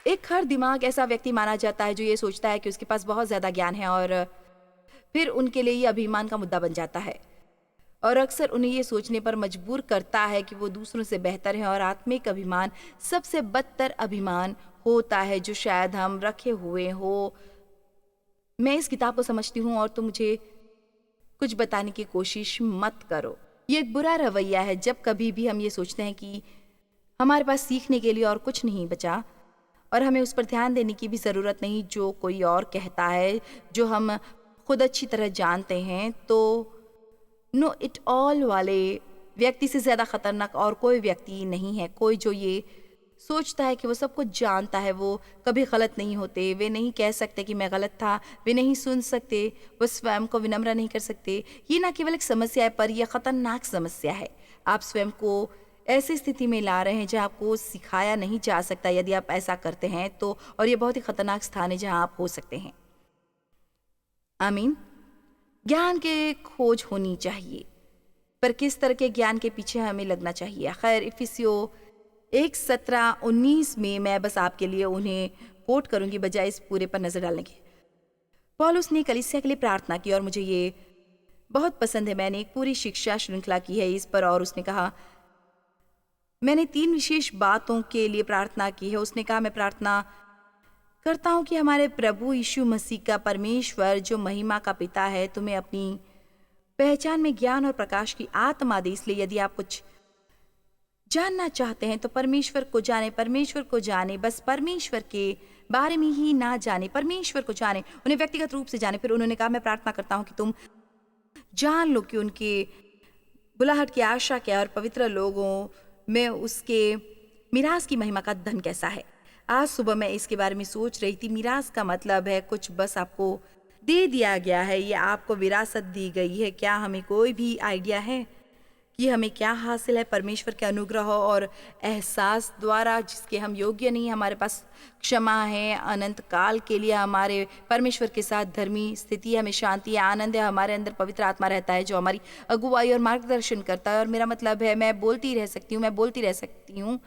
Speaker 2: एक हर दिमाग ऐसा व्यक्ति माना जाता है जो ये सोचता है कि उसके पास बहुत ज्यादा ज्ञान है, और फिर उनके लिए ये अभिमान का मुद्दा बन जाता है, और अक्सर उन्हें ये सोचने पर मजबूर करता है कि वो दूसरों से बेहतर है। और आत्मिक अभिमान सबसे बदतर अभिमान होता है जो शायद हम रखे हुए हो। मैं इस किताब को समझती हूँ और तुम मुझे कुछ बताने की कोशिश मत करो। ये एक बुरा रवैया है जब कभी भी हम ये सोचते हैं कि हमारे पास सीखने के लिए और कुछ नहीं बचा, और हमें उस पर ध्यान देने की भी ज़रूरत नहीं जो कोई और कहता है, जो हम खुद अच्छी तरह जानते हैं। तो नो इट ऑल वाले व्यक्ति से ज़्यादा खतरनाक और कोई व्यक्ति नहीं है। कोई जो ये सोचता है कि वो सब कुछ जानता है, वो कभी गलत नहीं होते। वे नहीं कह सकते कि मैं गलत था, वे नहीं सुन सकते, वो स्वयं को विनम्र नहीं कर सकते। ये ना केवल एक समस्या है, पर यह खतरनाक समस्या है। आप स्वयं को ऐसी स्थिति में ला रहे हैं जहाँ आपको सिखाया नहीं जा सकता। यदि आप ऐसा करते हैं तो, और ये बहुत ही खतरनाक स्थान है जहाँ आप हो सकते हैं। आमीन। ज्ञान के खोज होनी चाहिए, पर किस तरह के ज्ञान के पीछे हमें लगना चाहिए। खैर, इफिसियो 1:17-19 में मैं बस आपके लिए उन्हें कोट करूंगी बजाय इस पूरे पर नजर डालने के। पौलुस ने कलीसिया के लिए प्रार्थना की, और मुझे ये बहुत पसंद है। मैंने एक पूरी शिक्षा श्रृंखला की है इस पर, और उसने कहा मैंने 3 विशेष बातों के लिए प्रार्थना की है। उसने कहा मैं प्रार्थना करता हूं कि हमारे प्रभु यीशु मसीह का परमेश्वर जो महिमा का पिता है तुम्हें अपनी पहचान में ज्ञान और प्रकाश की आत्मा दे। इसलिए यदि आप कुछ जानना चाहते हैं तो परमेश्वर को जाने, परमेश्वर को जाने, बस परमेश्वर के बारे में ही ना जाने, परमेश्वर को जाने, उन्हें व्यक्तिगत रूप से जाने। फिर उन्होंने कहा मैं प्रार्थना करता हूं कि तुम जान लो कि उनके बुलाहट की आशा क्या, और पवित्र लोगों में उसके मिरास की महिमा का धन कैसा है। आज सुबह मैं इसके बारे में सोच रही थी। मिरास का मतलब है कुछ बस आपको दे दिया गया है, ये आपको विरासत दी गई है। क्या हमें कोई भी आइडिया है कि हमें क्या हासिल है परमेश्वर के अनुग्रह और एहसास द्वारा, जिसके हम योग्य नहीं। हमारे पास क्षमा है अनंत काल के लिए, हमारे परमेश्वर के साथ धर्मी स्थिति, हमें शांति है, आनंद है, हमारे अंदर पवित्र आत्मा रहता है जो हमारी अगुवाई और मार्गदर्शन करता है। और मेरा मतलब है मैं बोलती रह सकती हूँ, मैं बोलती रह सकती हूँ।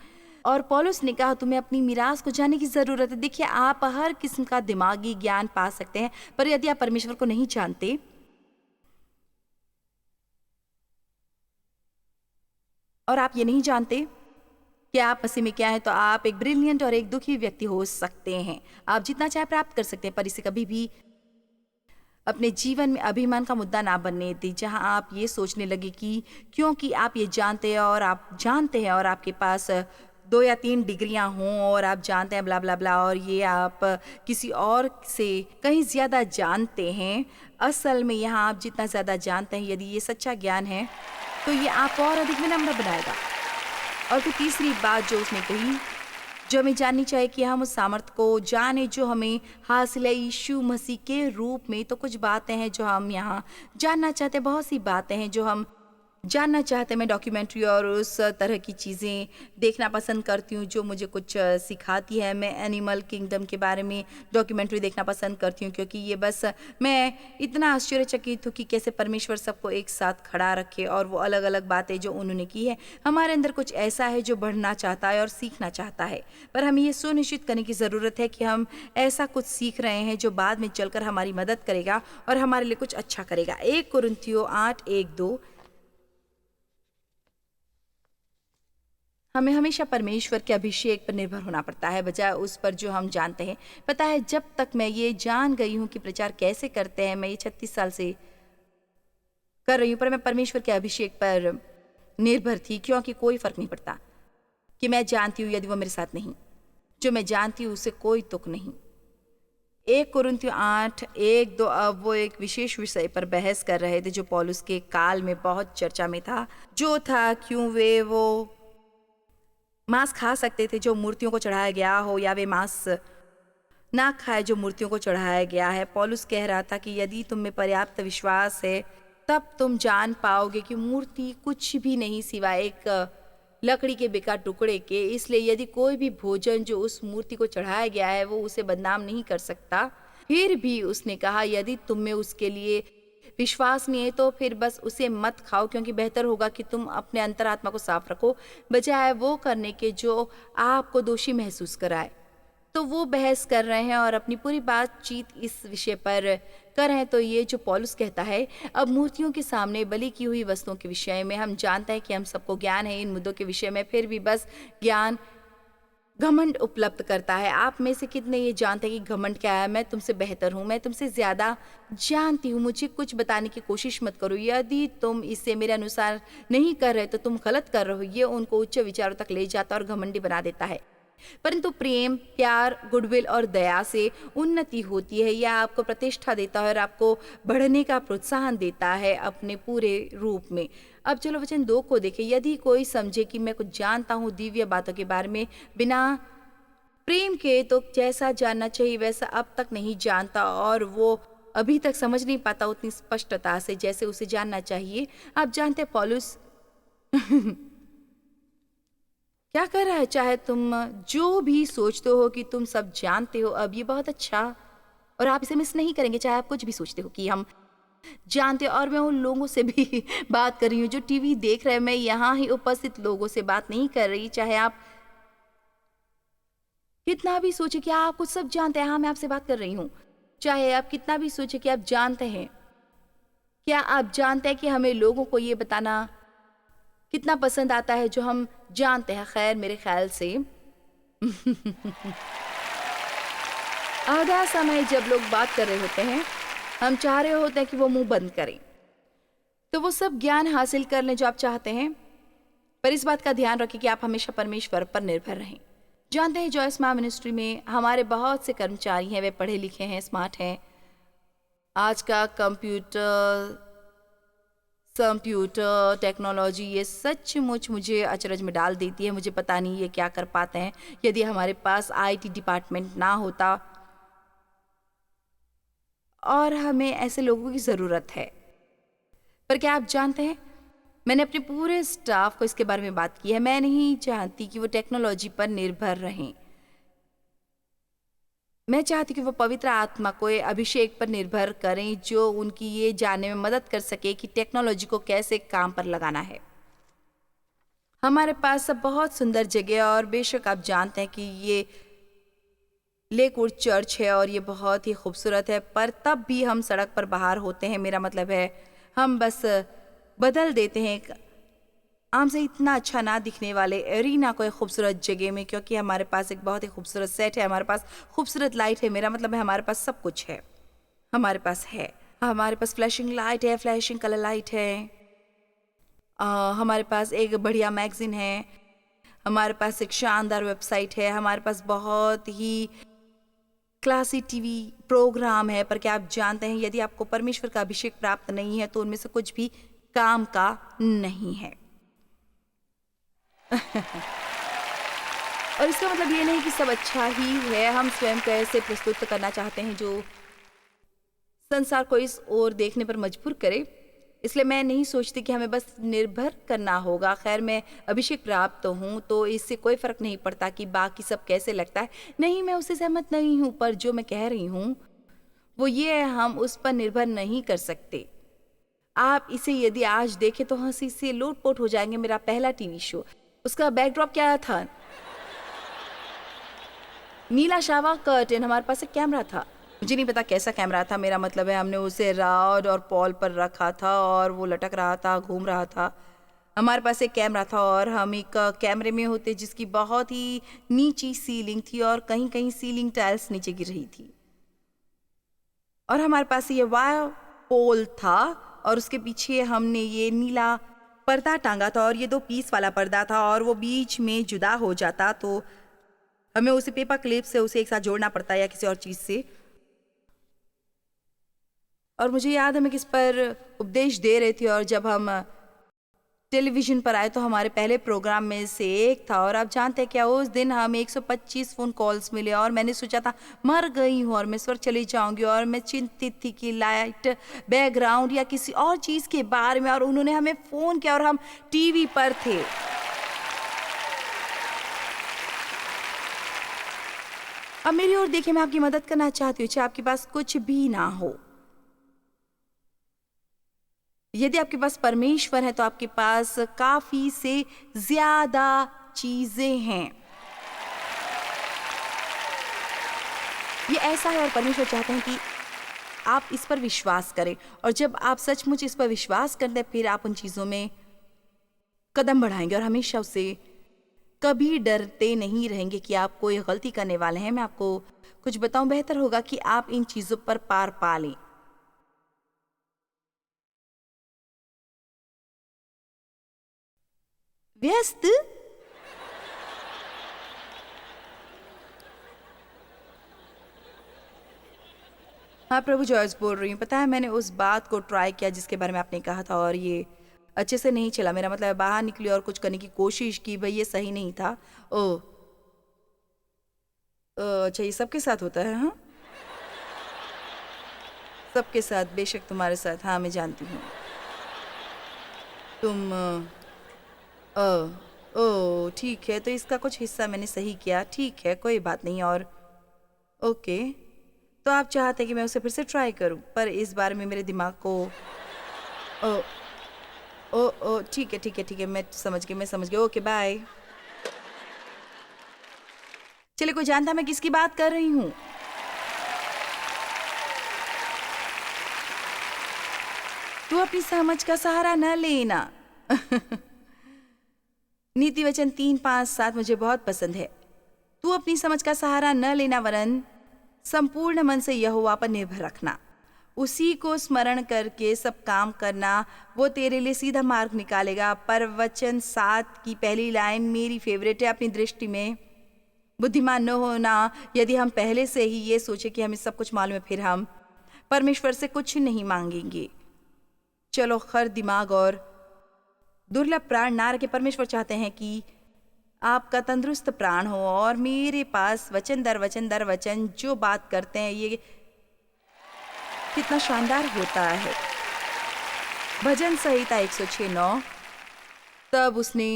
Speaker 2: और पौलुस ने कहा तुम्हें अपनी मिरास को जानने की ज़रूरत है। देखिए, आप हर किस्म का दिमागी ज्ञान पा सकते हैं, पर यदि आप परमेश्वर को नहीं जानते और आप ये नहीं जानते कि आप मसीह में क्या है, तो आप एक ब्रिलियंट और एक दुखी व्यक्ति हो सकते हैं। आप जितना चाहे प्राप्त कर सकते हैं, पर इसे कभी भी अपने जीवन में अभिमान का मुद्दा ना बनने दें, जहां आप ये सोचने लगे कि क्योंकि आप ये जानते हैं और आप जानते हैं और आपके पास 2 या 3 डिग्रियां हों और आप जानते हैं ब्ला ब्ला ब्ला, और ये आप किसी और से कहीं ज़्यादा जानते हैं। असल में यहाँ आप जितना ज़्यादा जानते हैं, यदि ये सच्चा ज्ञान है तो ये आपको और अधिक विनम्र बनाएगा। और फिर तीसरी बात जो उसने कही, जो हमें जाननी चाहिए कि हम उस सामर्थ्य को जाने जो हमें हासिल है यीशु मसीह के रूप में। तो कुछ बातें हैं जो हम यहाँ जानना चाहते हैं, बहुत सी बातें हैं जो हम जानना चाहते हैं। मैं डॉक्यूमेंट्री और उस तरह की चीज़ें देखना पसंद करती हूँ जो मुझे कुछ सिखाती है। मैं एनिमल किंगडम के बारे में डॉक्यूमेंट्री देखना पसंद करती हूँ, क्योंकि ये बस मैं इतना आश्चर्यचकित हूँ कि कैसे परमेश्वर सबको एक साथ खड़ा रखे, और वो अलग अलग बातें जो उन्होंने की है। हमारे अंदर कुछ ऐसा है जो बढ़ना चाहता है और सीखना चाहता है, पर हमें ये सुनिश्चित करने की ज़रूरत है कि हम ऐसा कुछ सीख रहे हैं जो बाद में चलकर हमारी मदद करेगा और हमारे लिए कुछ अच्छा करेगा। 1 कुरिन्थियों 8:1-2। हमें हमेशा परमेश्वर के अभिषेक पर निर्भर होना पड़ता है, बजाय उस पर जो हम जानते हैं। पता है, जब तक मैं ये जान गई हूँ कि प्रचार कैसे करते हैं, मैं ये 36 साल से कर रही हूँ, पर मैं परमेश्वर के अभिषेक पर निर्भर थी, क्योंकि कोई फर्क नहीं पड़ता कि मैं जानती हूँ यदि वो मेरे साथ नहीं। जो मैं जानती हूँ उससे कोई तुक नहीं। एक कुरिन्थियों 8:1-2। अब वो एक विशेष विषय पर बहस कर रहे थे जो पौलुस के काल में बहुत चर्चा में था, जो था क्यों वे वो मांस खा सकते थे जो मूर्तियों को चढ़ाया गया हो, या वे मांस ना खाए जो मूर्तियों को चढ़ाया गया है। पौलुस कह रहा था कि यदि तुम में पर्याप्त विश्वास है तब तुम जान पाओगे कि मूर्ति कुछ भी नहीं सिवाय एक लकड़ी के बेकार टुकड़े के। इसलिए यदि कोई भी भोजन जो उस मूर्ति को चढ़ाया गया है वो उसे बदनाम नहीं कर सकता। फिर भी उसने कहा यदि तुम में उसके लिए विश्वास नहीं है तो फिर बस उसे मत खाओ, क्योंकि बेहतर होगा कि तुम अपने अंतरात्मा को साफ रखो बजाय वो करने के जो आपको दोषी महसूस कराए। तो वो बहस कर रहे हैं और अपनी पूरी बातचीत इस विषय पर कर रहे हैं। तो ये जो पौलुस कहता है, अब मूर्तियों के सामने बलि की हुई वस्तुओं के विषय में हम जानते हैं कि हम सबको ज्ञान है इन मुद्दों के विषय में, फिर भी बस ज्ञान घमंड उपलब्ध करता है। आप में से कितने ये जानते हैं कि घमंड क्या है? मैं तुमसे बेहतर हूँ, मैं तुमसे ज्यादा जानती हूँ, मुझे कुछ बताने की कोशिश मत करो। यदि तुम इसे मेरे अनुसार नहीं कर रहे तो तुम गलत कर रहे हो। ये उनको उच्च विचारों तक ले जाता और घमंडी बना देता है। परंतु प्रेम, प्यार, गुडविल और दया से उन्नति होती है। यह आपको प्रतिष्ठा देता है और आपको बढ़ने का प्रोत्साहन देता है अपने पूरे रूप में। अब चलो वचन 2 को देखें। यदि कोई समझे कि मैं कुछ जानता हूँ दिव्य बातों के बारे में बिना प्रेम के, तो जैसा जानना चाहिए वैसा अब तक नहीं जानता, और वो अभी तक समझ नहीं पाता उतनी स्पष्टता से जैसे उसे जानना चाहिए। आप जानते हैं पौलुस क्या कर रहा है? चाहे तुम जो भी सोचते हो कि तुम सब जानते हो, अब ये बहुत अच्छा, और आप इसे मिस नहीं करेंगे। चाहे आप कुछ भी सोचते हो कि हम जानते हो, और मैं उन लोगों से भी बात कर रही हूँ जो टीवी देख रहे हैं। मैं यहाँ ही उपस्थित लोगों से बात नहीं कर रही। चाहे आप कितना भी सोचे कि आप कुछ सब जानते हैं, हाँ मैं आपसे बात कर रही हूँ। चाहे आप कितना भी सोचे कि आप जानते हैं, क्या आप जानते हैं कि हमें लोगों को ये बताना कितना पसंद आता है जो हम जानते हैं? खैर मेरे ख्याल से आधा समय जब लोग बात कर रहे होते हैं हम चाह रहे होते हैं कि वो मुंह बंद करें, तो वो सब ज्ञान हासिल कर लें जो आप चाहते हैं, पर इस बात का ध्यान रखें कि आप हमेशा परमेश्वर पर निर्भर रहें। जानते हैं जॉयस माय मिनिस्ट्री में हमारे बहुत से कर्मचारी हैं, वे पढ़े लिखे हैं, स्मार्ट हैं। आज का कंप्यूटर टेक्नोलॉजी ये सचमुच मुझे अचरज में डाल देती है। मुझे पता नहीं ये क्या कर पाते हैं। यदि हमारे पास आईटी डिपार्टमेंट ना होता, और हमें ऐसे लोगों की ज़रूरत है। पर क्या आप जानते हैं, मैंने अपने पूरे स्टाफ को इसके बारे में बात की है। मैं नहीं चाहती कि वो टेक्नोलॉजी पर निर्भर रहें। मैं चाहती कि वो पवित्र आत्मा को अभिषेक पर निर्भर करें जो उनकी ये जानने में मदद कर सके कि टेक्नोलॉजी को कैसे काम पर लगाना है। हमारे पास सब बहुत सुंदर जगह, और बेशक आप जानते हैं कि ये लेकवुड चर्च है और ये बहुत ही खूबसूरत है, पर तब भी हम सड़क पर बाहर होते हैं। मेरा मतलब है हम बस बदल देते हैं आम से इतना अच्छा ना दिखने वाले एरिना को एक खूबसूरत जगह में, क्योंकि हमारे पास एक बहुत ही खूबसूरत सेट है, हमारे पास खूबसूरत लाइट है। मेरा मतलब है हमारे पास सब कुछ है। हमारे पास फ्लैशिंग लाइट है, फ्लैशिंग कलर लाइट है। हमारे पास एक बढ़िया मैगजीन है, हमारे पास एक शानदार वेबसाइट है, हमारे पास बहुत ही क्लासी टीवी प्रोग्राम है। पर क्या आप जानते हैं यदि आपको परमेश्वर का अभिषेक प्राप्त नहीं है तो उनमें से कुछ भी काम का नहीं है। और इसका मतलब ये नहीं कि सब अच्छा ही है। हम स्वयं को ऐसे प्रस्तुत करना चाहते हैं जो संसार को इस ओर देखने पर मजबूर करे। इसलिए मैं नहीं सोचती कि हमें बस निर्भर करना होगा। खैर मैं अभिषेक प्राप्त हूँ तो इससे कोई फर्क नहीं पड़ता कि बाकी सब कैसे लगता है। नहीं, मैं उससे सहमत नहीं हूँ, पर जो मैं कह रही हूँ वो ये है, हम उस पर निर्भर नहीं कर सकते। आप इसे यदि आज देखें तो हंसी से लोटपोट हो जाएंगे। मेरा पहला टीवी शो, उसका बैकड्रॉप क्या था? नीला शावा कर्टन। हमारे पास एक कैमरा था, मुझे नहीं पता कैसा कैमरा था। मेरा मतलब है हमने उसे रॉड और पॉल पर रखा था और वो लटक रहा था, घूम रहा था। हमारे पास एक कैमरा था और हम एक कैमरे में होते जिसकी बहुत ही नीची सीलिंग थी और कहीं कहीं सीलिंग टाइल्स नीचे गिर रही थी। और हमारे पास ये वायर पोल था और उसके पीछे हमने ये नीला पर्दा टांगा था और ये 2 पीस वाला पर्दा था और वो बीच में जुदा हो जाता तो हमें उसे पेपर क्लिप से उसे एक साथ जोड़ना पड़ता या किसी और चीज़ से। और मुझे याद है मैं किस पर उपदेश दे रही थी, और जब हम टेलीविज़न पर आए तो हमारे पहले प्रोग्राम में से एक था। और आप जानते हैं क्या, उस दिन हमें 125 फ़ोन कॉल्स मिले और मैंने सोचा था मर गई हूँ और मैं स्वर्ग चली जाऊँगी, और मैं चिंतित थी कि लाइट, बैकग्राउंड या किसी और चीज़ के बारे में, और उन्होंने हमें फ़ोन किया और हम टीवी पर थे। अब मेरी ओर देखिए, मैं आपकी मदद करना चाहती हूँ, चाहे आपके पास कुछ भी ना हो। यदि आपके पास परमेश्वर है तो आपके पास काफी से ज्यादा चीजें हैं। ये ऐसा है और परमेश्वर चाहते हैं कि आप इस पर विश्वास करें, और जब आप सचमुच इस पर विश्वास करते हैं फिर आप उन चीजों में कदम बढ़ाएंगे और हमेशा उससे कभी डरते नहीं रहेंगे कि आप कोई गलती करने वाले हैं। मैं आपको कुछ बताऊं, बेहतर होगा कि आप इन चीजों पर पार पा लें। व्यस्त। हाँ प्रभु, जॉयस बोल रही हूँ। पता है, मैंने उस बात को ट्राई किया जिसके बारे में आपने कहा था, और ये अच्छे से नहीं चला। मेरा मतलब है, बाहर निकली और कुछ करने की कोशिश की, भाई ये सही नहीं था। ओह, अच्छा, ये सबके साथ होता है? हाँ, सबके साथ, बेशक तुम्हारे साथ। हाँ, मैं जानती हूँ। तुम ओह ठीक है, तो इसका कुछ हिस्सा मैंने सही किया। ठीक है, कोई बात नहीं। और ओके, तो आप चाहते हैं कि मैं उसे फिर से ट्राई करूं, पर इस बारे में मेरे दिमाग को ओ ओ ओ ठीक है ठीक है ठीक है, मैं समझ गई। Okay bye. चलिए, कोई जानता मैं किसकी बात कर रही हूँ? तू अपनी समझ का सहारा न लेना। नीति वचन 3:5-7 मुझे बहुत पसंद है। तू अपनी समझ का सहारा न लेना, वरन संपूर्ण मन से यहोवा पर निर्भर रखना। उसी को स्मरण करके सब काम करना, वो तेरे लिए सीधा मार्ग निकालेगा। पर वचन 7 की पहली लाइन मेरी फेवरेट है। अपनी दृष्टि में बुद्धिमान न होना। यदि हम पहले से ही ये सोचे कि हमें सब कुछ मालूम है, फिर हम परमेश्वर से कुछ नहीं मांगेंगे। चलो, खर दिमाग और दुर्लभ प्राण ना रखे। परमेश्वर चाहते हैं कि आपका तंदुरुस्त प्राण हो, और मेरे पास वचन दर वचन जो बात करते हैं, ये कितना शानदार होता है। भजन संहिता 106:9। तब उसने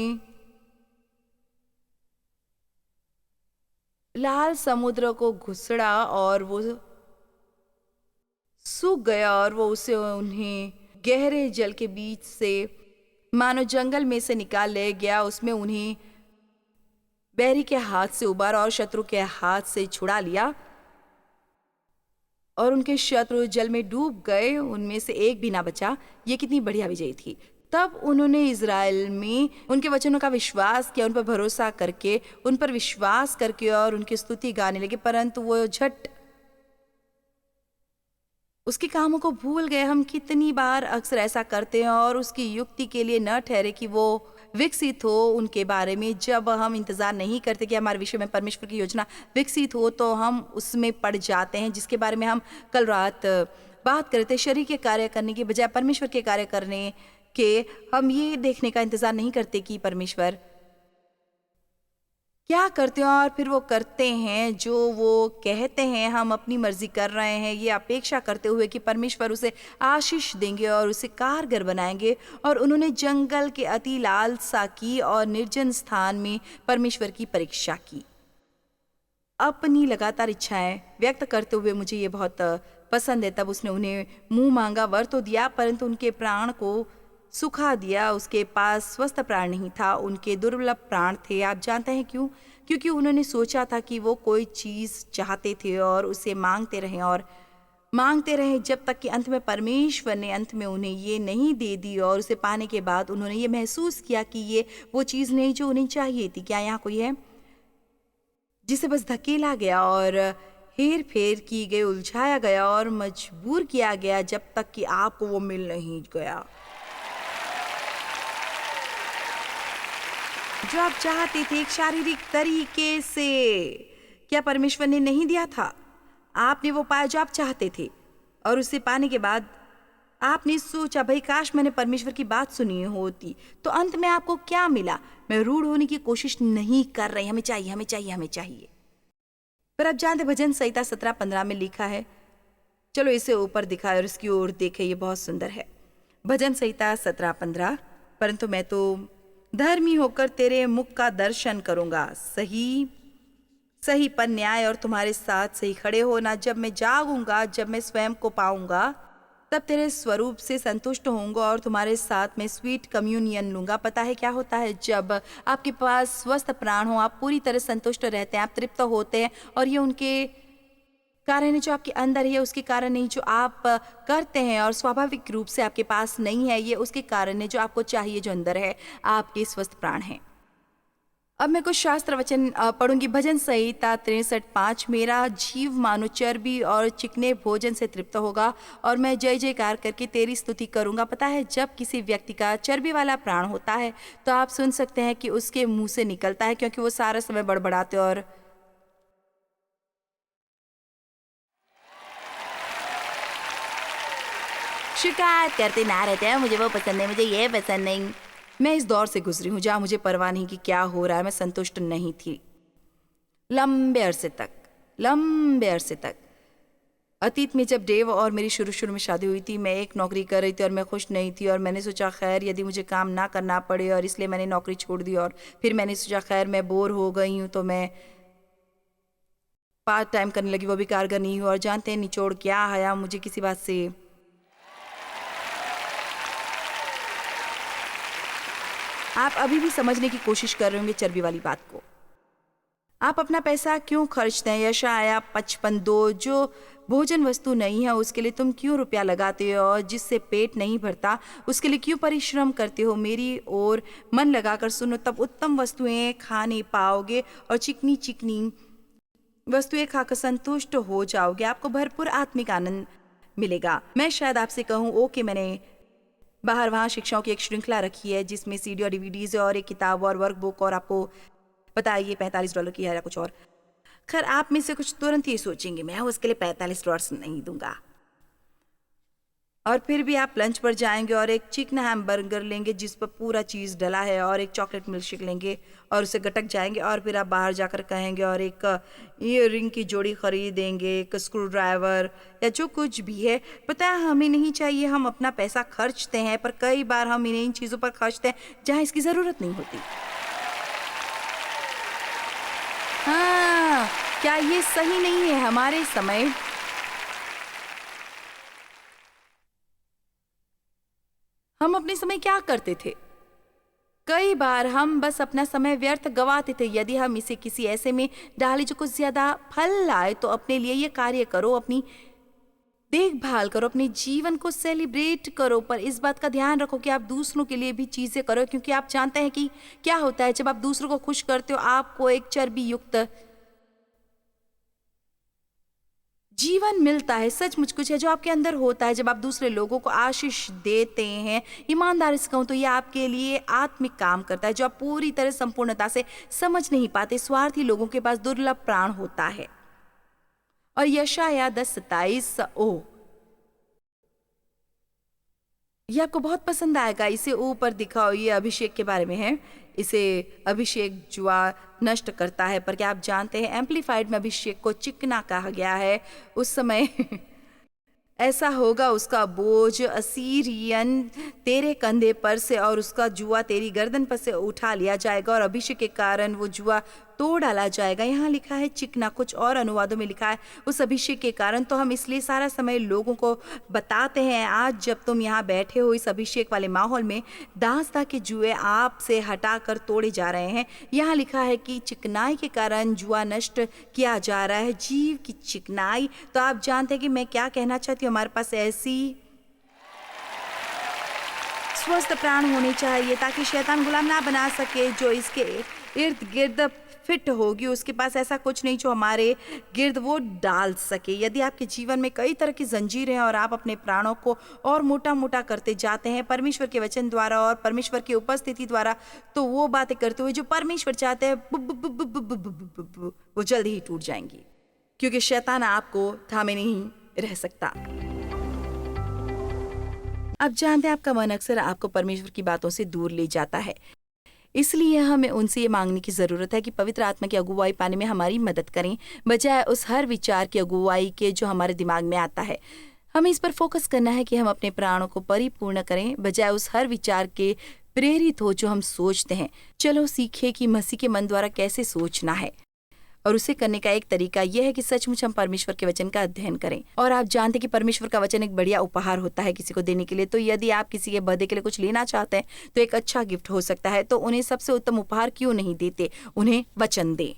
Speaker 2: लाल समुद्र को घुसड़ा और वो सूख गया, और वो उसे उन्हें गहरे जल के बीच से मानो जंगल में से निकाल ले गया। उसमें उन्हें बैरी के हाथ से उबारा और शत्रु के हाथ से छुड़ा लिया, और उनके शत्रु जल में डूब गए, उनमें से एक भी ना बचा। ये कितनी बढ़िया विजयी थी। तब उन्होंने इज़राइल में उनके वचनों का विश्वास किया, उन पर भरोसा करके, उन पर विश्वास करके और उनकी स्तुति गाने लगे। परंतु वो झट उसके कामों को भूल गए। हम कितनी बार अक्सर ऐसा करते हैं और उसकी युक्ति के लिए न ठहरे कि वो विकसित हो उनके बारे में। जब हम इंतज़ार नहीं करते कि हमारे विषय में परमेश्वर की योजना विकसित हो, तो हम उसमें पड़ जाते हैं, जिसके बारे में हम कल रात बात करते। शरीर के कार्य करने के बजाय परमेश्वर के कार्य करने के हम ये देखने का इंतज़ार नहीं करते कि परमेश्वर क्या करते हैं, और फिर वो करते हैं जो वो कहते हैं। हम अपनी मर्जी कर रहे हैं, ये अपेक्षा करते हुए कि परमेश्वर उसे आशीष देंगे और उसे कारगर बनाएंगे। और उन्होंने जंगल के अति लालसा की और निर्जन स्थान में परमेश्वर की परीक्षा की। अपनी लगातार इच्छाएं व्यक्त करते हुए मुझे ये बहुत पसंद है। तब उसने उन्हें मुंह मांगा वर तो दिया, परंतु उनके प्राण को सुखा दिया। उसके पास स्वस्थ प्राण नहीं था, उनके दुर्लभ प्राण थे। आप जानते हैं क्यों? क्योंकि उन्होंने सोचा था कि वो कोई चीज़ चाहते थे और उसे मांगते रहे और मांगते रहे, जब तक कि अंत में परमेश्वर ने अंत में उन्हें ये नहीं दे दी। और उसे पाने के बाद उन्होंने ये महसूस किया कि ये वो चीज़ नहीं जो उन्हें चाहिए थी। क्या यहाँ कोई है जिसे बस धकेला गया और हेर फेर की गई, उलझाया गया और मजबूर किया गया जब तक कि आपको वो मिल नहीं गया जो आप चाहते थे एक शारीरिक तरीके से? क्या परमेश्वर ने नहीं दिया था? आपने वो पाया जो आप चाहते थे। और उसे पाने के बाद आपने सोचा भाई काश मैंने परमेश्वर की बात सुनी होती, तो अंत में आपको क्या मिला? मैं रूढ़ होने की कोशिश नहीं कर रही, हमें चाहिए हमें चाहिए हमें चाहिए। पर आप जानते भजन संहिता 17:15 में लिखा है, चलो इसे ऊपर दिखाए और इसकी ओर देखे, ये बहुत सुंदर है। भजन संहिता 17:15, परंतु मैं तो धर्मी होकर तेरे मुख का दर्शन करूंगा, सही सही पर न्याय और तुम्हारे साथ सही खड़े होना। जब मैं जागूंगा, जब मैं स्वयं को पाऊंगा, तब तेरे स्वरूप से संतुष्ट होऊंगा और तुम्हारे साथ में स्वीट कम्युनियन लूंगा। पता है क्या होता है? जब आपके पास स्वस्थ प्राण हो, आप पूरी तरह संतुष्ट रहते हैं, आप तृप्त होते हैं, और ये उनके कारण है जो आपके अंदर है, उसके कारण नहीं जो आप करते हैं और स्वाभाविक रूप से आपके पास नहीं है, ये उसके कारण है जो आपको चाहिए, जो अंदर है, आपके स्वस्थ प्राण हैं। अब मैं कुछ शास्त्र वचन पढ़ूंगी। भजन संहिता 63:5, मेरा जीव मानो चर्बी और चिकने भोजन से तृप्त होगा और मैं जय जयकार करके तेरी स्तुति करूंगा। पता है जब किसी व्यक्ति का चर्बी वाला प्राण होता है तो आप सुन सकते हैं कि उसके मुंह से निकलता है, क्योंकि वो सारा समय बड़बड़ाते और शिकायत करते ना रहते हैं, मुझे वो पसंद नहीं, मुझे ये पसंद नहीं। मैं इस दौर से गुजरी हूँ जहाँ मुझे परवाह नहीं कि क्या हो रहा है, मैं संतुष्ट नहीं थी लंबे अरसे तक। अतीत में जब डेव और मेरी शुरू में शादी हुई थी, मैं एक नौकरी कर रही थी और मैं खुश नहीं थी और मैंने सोचा खैर यदि मुझे काम ना करना पड़े, और इसलिए मैंने नौकरी छोड़ दी। और फिर मैंने सोचा खैर मैं बोर हो गई हूँ तो मैं पार्ट टाइम करने लगी, वो भी कारगर नहीं हुआ। और जानते हैं निचोड़ क्या आया मुझे किसी बात से? आप अभी भी समझने की कोशिश कर रहे होंगे चर्बी वाली बात को। आप अपना पैसा क्यों खर्चते हैं? यशाया 55:2, जो भोजन वस्तु नहीं है उसके लिए तुम क्यों रुपया लगाते हो, और जिससे पेट नहीं भरता उसके लिए क्यों परिश्रम करते हो? मेरी ओर मन लगाकर सुनो, तब उत्तम वस्तुएं खाने पाओगे और चिकनी चिकनी वस्तुएं खाकर संतुष्ट हो जाओगे। आपको भरपूर आत्मिक आनंद मिलेगा। मैं शायद आपसे कहूँ ओके, मैंने बाहर वहाँ शिक्षाओं की एक श्रृंखला रखी है जिसमें सीडी और डीवीडीज और एक किताब और वर्कबुक, और आपको पता है ये $45 की है या कुछ और। खैर आप में से कुछ तुरंत ही सोचेंगे मैं उसके लिए $45 नहीं दूंगा, और फिर भी आप लंच पर जाएंगे और एक चिकना हैमबर्गर लेंगे जिस पर पूरा चीज़ डला है, और एक चॉकलेट मिल्कशेक लेंगे और उसे गटक जाएंगे, और फिर आप बाहर जाकर कहेंगे और एक ईयररिंग की जोड़ी खरीदेंगे, एक स्क्रू ड्राइवर या जो कुछ भी है। पता है हमें नहीं चाहिए, हम अपना पैसा खर्चते हैं, पर कई बार हम इन्हें इन चीज़ों पर खर्चते हैं जहाँ इसकी ज़रूरत नहीं होती। हाँ, क्या ये सही नहीं है? हमारे समय हम अपने समय क्या करते थे? कई बार हम बस अपना समय व्यर्थ गवाते थे। यदि हम इसे किसी ऐसे में डालें जो कुछ ज्यादा फल लाए, तो अपने लिए ये कार्य करो, अपनी देखभाल करो, अपने जीवन को सेलिब्रेट करो, पर इस बात का ध्यान रखो कि आप दूसरों के लिए भी चीजें करो, क्योंकि आप जानते हैं कि क्या होता है जब आप दूसरों को खुश करते हो, आपको एक चर्बी युक्त जीवन मिलता है। सचमुच कुछ है जो आपके अंदर होता है जब आप दूसरे लोगों को आशीष देते हैं। ईमानदारी से कहूं तो ये आपके लिए आत्मिक काम करता है जो आप पूरी तरह संपूर्णता से समझ नहीं पाते। स्वार्थी लोगों के पास दुर्लभ प्राण होता है। और यशाया 10:27, ये आपको बहुत पसंद आएगा। इसे ऊपर दिखाओ, ये अभिषेक के बारे में है। इसे अभिषेक जुआ नष्ट करता है, पर क्या आप जानते हैं एम्पलीफाइड में अभिषेक को चिकना कहा गया है। उस समय ऐसा होगा, उसका बोझ असीरियन तेरे कंधे पर से और उसका जुआ तेरी गर्दन पर से उठा लिया जाएगा, और अभिषेक के कारण वो जुआ तोड़ डाला जाएगा। यहाँ लिखा है चिकना, कुछ और अनुवादों में लिखा है उस अभिषेक के कारण। तो हम इसलिए सारा समय लोगों को बताते हैं, आज जब तुम यहाँ बैठे हो इस अभिषेक वाले माहौल में, दांस्ता के जुए आपसे हटाकर तोड़े जा रहे हैं। यहाँ लिखा है कि चिकनाई के कारण जुआ नष्ट किया जा रहा है, जीव की चिकनाई। तो आप जानते हैं कि मैं क्या कहना चाहती हूँ। हमारे पास ऐसी स्वस्थ प्राण होने चाहिए ताकि शैतान गुलाम ना बना सके जो इसके इर्द गिर्द फिट होगी। उसके पास ऐसा कुछ नहीं जो हमारे गिर्द वो डाल सके। यदि आपके जीवन में कई तरह की जंजीरें हैं और आप अपने प्राणों को और मोटा मोटा करते जाते हैं परमेश्वर के वचन द्वारा और परमेश्वर की उपस्थिति द्वारा, तो वो बातें करते हुए जो परमेश्वर चाहते हैं वो जल्दी ही टूट जाएंगी, क्योंकि शैतान आपको थामे नहीं रह सकता। आप जानते हैं आपका मन अक्सर आपको परमेश्वर की बातों से दूर ले जाता है, इसलिए हमें उनसे ये मांगने की ज़रूरत है कि पवित्र आत्मा की अगुवाई पाने में हमारी मदद करें, बजाय उस हर विचार की अगुवाई के जो हमारे दिमाग में आता है। हमें इस पर फोकस करना है कि हम अपने प्राणों को परिपूर्ण करें, बजाय उस हर विचार के प्रेरित हो जो हम सोचते हैं। चलो सीखें कि मसीह के मन द्वारा कैसे सोचना है, और उसे करने का एक तरीका यह है कि सचमुच हम परमेश्वर के वचन का अध्ययन करें। और आप जानते हैं कि परमेश्वर का वचन एक बढ़िया उपहार होता है किसी को देने के लिए। तो यदि आप किसी के बर्थडे के लिए कुछ लेना चाहते हैं तो एक अच्छा गिफ्ट हो सकता है, तो उन्हें सबसे उत्तम उपहार क्यों नहीं देते, उन्हें वचन दें।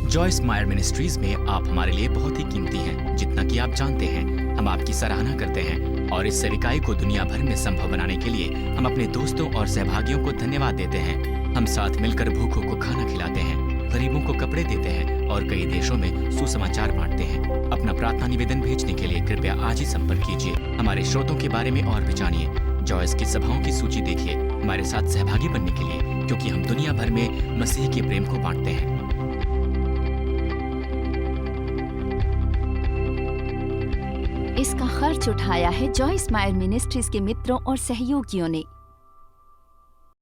Speaker 3: जॉयस मायर मिनिस्ट्रीज में आप हमारे लिए बहुत ही कीमती हैं, जितना कि आप जानते हैं। हम आपकी सराहना करते हैं और इस सेविकाई को दुनिया भर में संभव बनाने के लिए हम अपने दोस्तों और सहभागियों को धन्यवाद देते हैं। हम साथ मिलकर भूखों को खाना खिलाते हैं, गरीबों को कपड़े देते हैं और कई देशों में सुसमाचार बांटते हैं। अपना प्रार्थना निवेदन भेजने के लिए कृपया आज ही संपर्क कीजिए। हमारे स्रोतों के बारे में और भी जानिए। जॉयस की सभाओं की सूची देखिए हमारे साथ सहभागी बनने के लिए, क्योंकि हम दुनिया भर में मसीह के प्रेम को बांटते हैं।
Speaker 1: इसका खर्च उठाया है जॉयस मायर मिनिस्ट्रीज के मित्रों और सहयोगियों ने।